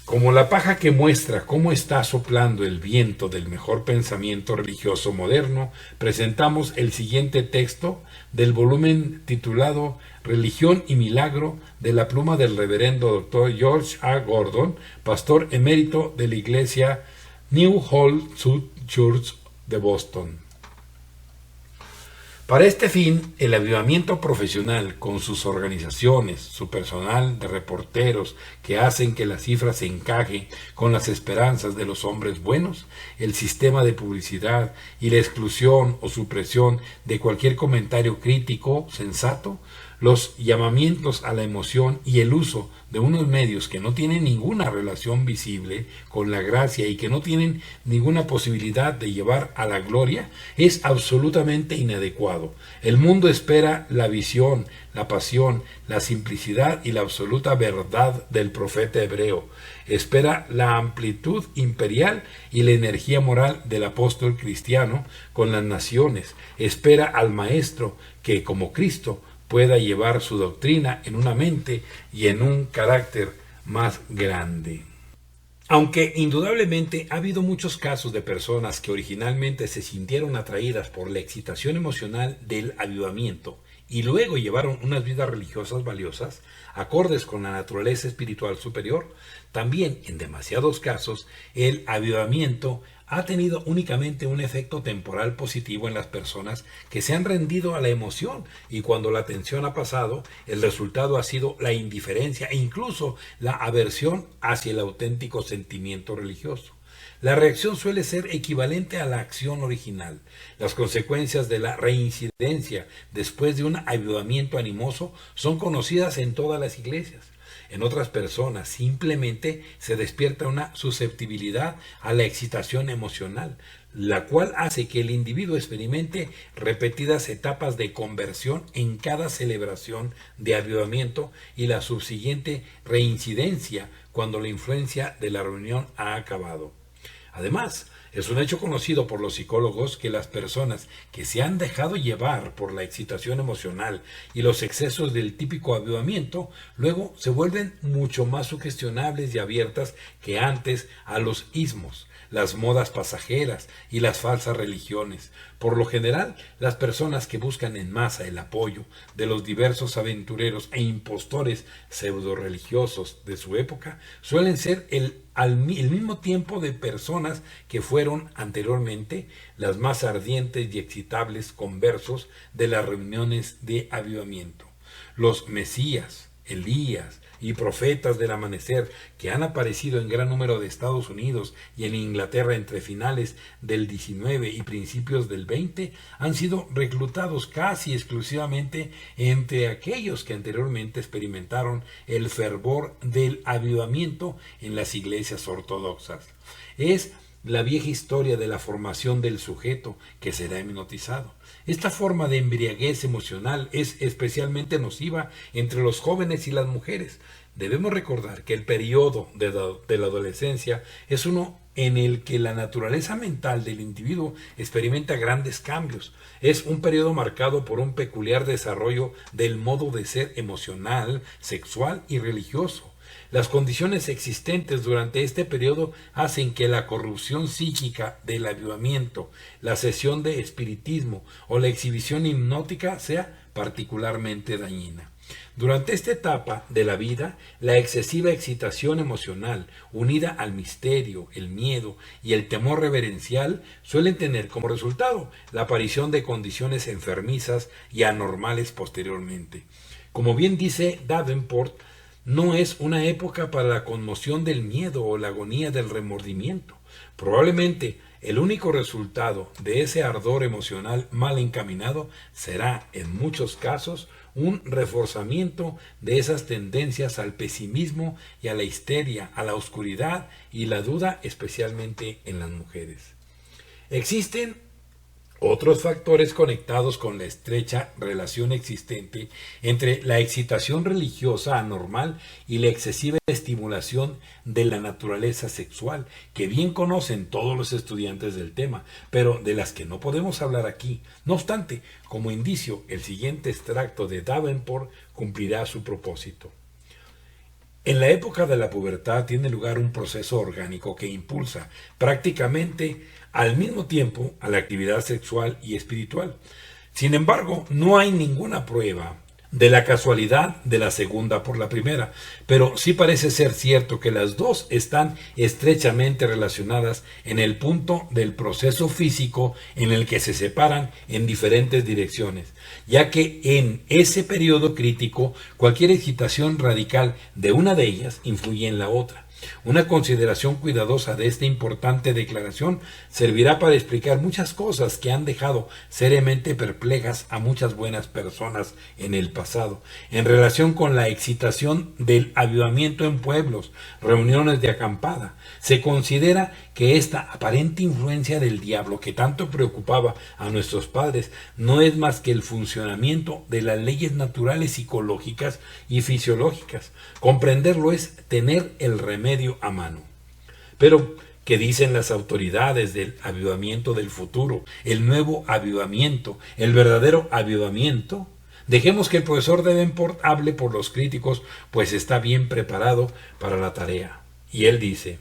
S1: Como la paja que muestra cómo está soplando el viento del mejor pensamiento religioso moderno, presentamos el siguiente texto del volumen titulado Religión y Milagro, de la pluma del reverendo Dr. George A. Gordon, pastor emérito de la iglesia New Hall Sud Church de Boston. Para este fin, el avivamiento profesional, con sus organizaciones, su personal de reporteros que hacen que la cifra se encaje con las esperanzas de los hombres buenos, el sistema de publicidad y la exclusión o supresión de cualquier comentario crítico, sensato, los llamamientos a la emoción y el uso de unos medios que no tienen ninguna relación visible con la gracia y que no tienen ninguna posibilidad de llevar a la gloria, es absolutamente inadecuado. El mundo espera la visión, la pasión, la simplicidad y la absoluta verdad del profeta hebreo. Espera la amplitud imperial y la energía moral del apóstol cristiano con las naciones. Espera al maestro que, como Cristo, pueda llevar su doctrina en una mente y en un carácter más grande. Aunque indudablemente ha habido muchos casos de personas que originalmente se sintieron atraídas por la excitación emocional del avivamiento y luego llevaron unas vidas religiosas valiosas, acordes con la naturaleza espiritual superior, también en demasiados casos el avivamiento ha tenido únicamente un efecto temporal positivo en las personas que se han rendido a la emoción, y cuando la tensión ha pasado, el resultado ha sido la indiferencia e incluso la aversión hacia el auténtico sentimiento religioso. La reacción suele ser equivalente a la acción original. Las consecuencias de la reincidencia después de un avivamiento animoso son conocidas en todas las iglesias. En otras personas simplemente se despierta una susceptibilidad a la excitación emocional, la cual hace que el individuo experimente repetidas etapas de conversión en cada celebración de avivamiento y la subsiguiente reincidencia cuando la influencia de la reunión ha acabado. Además, es un hecho conocido por los psicólogos que las personas que se han dejado llevar por la excitación emocional y los excesos del típico avivamiento, luego se vuelven mucho más sugestionables y abiertas que antes a los ismos, las modas pasajeras y las falsas religiones. Por lo general, las personas que buscan en masa el apoyo de los diversos aventureros e impostores pseudo-religiosos de su época suelen ser al mismo tiempo de personas que fueron anteriormente las más ardientes y excitables conversos de las reuniones de avivamiento. Los Mesías, Elías y profetas del amanecer que han aparecido en gran número de Estados Unidos y en Inglaterra entre finales del 19 y principios del 20 han sido reclutados casi exclusivamente entre aquellos que anteriormente experimentaron el fervor del avivamiento en las iglesias ortodoxas. Es la vieja historia de la formación del sujeto que será hipnotizado. Esta forma de embriaguez emocional es especialmente nociva entre los jóvenes y las mujeres. Debemos recordar que el periodo de la adolescencia es uno en el que la naturaleza mental del individuo experimenta grandes cambios. Es un periodo marcado por un peculiar desarrollo del modo de ser emocional, sexual y religioso. Las condiciones existentes durante este periodo hacen que la corrupción psíquica del avivamiento, la sesión de espiritismo o la exhibición hipnótica sea particularmente dañina. Durante esta etapa de la vida, la excesiva excitación emocional, unida al misterio, el miedo y el temor reverencial, suelen tener como resultado la aparición de condiciones enfermizas y anormales posteriormente. Como bien dice Davenport, no es una época para la conmoción del miedo o la agonía del remordimiento. Probablemente el único resultado de ese ardor emocional mal encaminado será, en muchos casos, un reforzamiento de esas tendencias al pesimismo y a la histeria, a la oscuridad y la duda, especialmente en las mujeres. Existen otros factores conectados con la estrecha relación existente entre la excitación religiosa anormal y la excesiva estimulación de la naturaleza sexual, que bien conocen todos los estudiantes del tema, pero de las que no podemos hablar aquí. No obstante, como indicio, el siguiente extracto de Davenport cumplirá su propósito. En la época de la pubertad tiene lugar un proceso orgánico que impulsa prácticamente al mismo tiempo a la actividad sexual y espiritual. Sin embargo, no hay ninguna prueba de la casualidad de la segunda por la primera, pero sí parece ser cierto que las dos están estrechamente relacionadas en el punto del proceso físico en el que se separan en diferentes direcciones, ya que en ese periodo crítico cualquier excitación radical de una de ellas influye en la otra. Una consideración cuidadosa de esta importante declaración servirá para explicar muchas cosas que han dejado seriamente perplejas a muchas buenas personas en el pasado, en relación con la excitación del avivamiento en pueblos, reuniones de acampada. Se considera que esta aparente influencia del diablo que tanto preocupaba a nuestros padres no es más que el funcionamiento de las leyes naturales psicológicas y fisiológicas. Comprenderlo es tener el remedio a mano. Pero, ¿qué dicen las autoridades del avivamiento del futuro? El nuevo avivamiento, el verdadero avivamiento. Dejemos que el profesor Davenport hable por los críticos, pues está bien preparado para la tarea. Y él dice: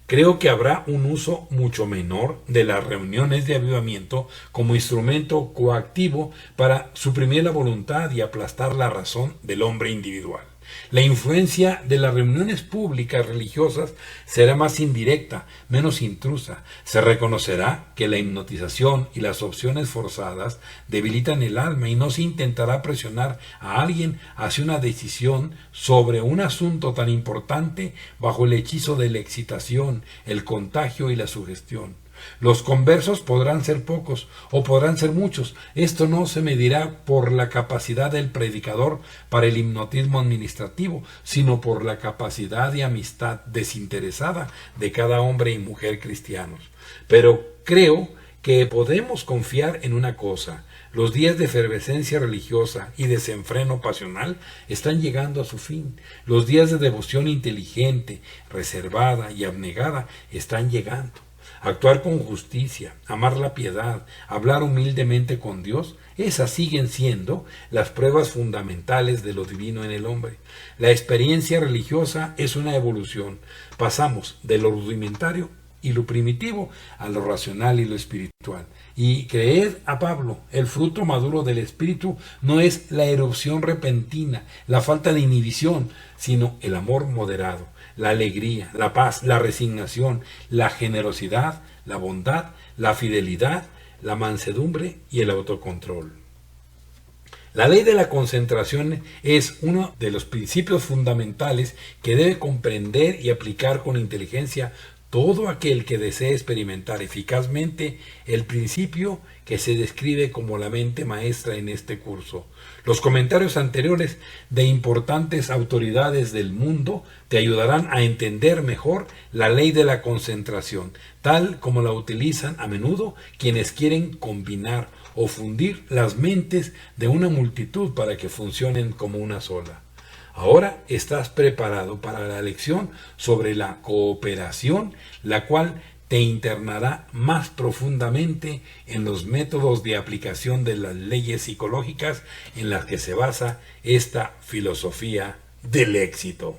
S1: creo que habrá un uso mucho menor de las reuniones de avivamiento como instrumento coactivo para suprimir la voluntad y aplastar la razón del hombre individual. La influencia de las reuniones públicas religiosas será más indirecta, menos intrusa. Se reconocerá que la hipnotización y las opciones forzadas debilitan el alma y no se intentará presionar a alguien hacia una decisión sobre un asunto tan importante bajo el hechizo de la excitación, el contagio y la sugestión. Los conversos podrán ser pocos o podrán ser muchos. Esto no se medirá por la capacidad del predicador para el hipnotismo administrativo, sino por la capacidad de amistad desinteresada de cada hombre y mujer cristianos. Pero creo que podemos confiar en una cosa: los días de efervescencia religiosa y desenfreno pasional están llegando a su fin. Los días de devoción inteligente, reservada y abnegada están llegando. Actuar con justicia, amar la piedad, hablar humildemente con Dios, esas siguen siendo las pruebas fundamentales de lo divino en el hombre. La experiencia religiosa es una evolución. Pasamos de lo rudimentario y lo primitivo a lo racional y lo espiritual. Y creed a Pablo, el fruto maduro del Espíritu no es la erupción repentina, la falta de inhibición, sino el amor moderado, la alegría, la paz, la resignación, la generosidad, la bondad, la fidelidad, la mansedumbre y el autocontrol. La ley de la concentración es uno de los principios fundamentales que debe comprender y aplicar con inteligencia todo aquel que desee experimentar eficazmente el principio que se describe como la mente maestra en este curso. Los comentarios anteriores de importantes autoridades del mundo te ayudarán a entender mejor la ley de la concentración, tal como la utilizan a menudo quienes quieren combinar o fundir las mentes de una multitud para que funcionen como una sola. Ahora estás preparado para la lección sobre la cooperación, la cual te internará más profundamente en los métodos de aplicación de las leyes psicológicas en las que se basa esta filosofía del éxito.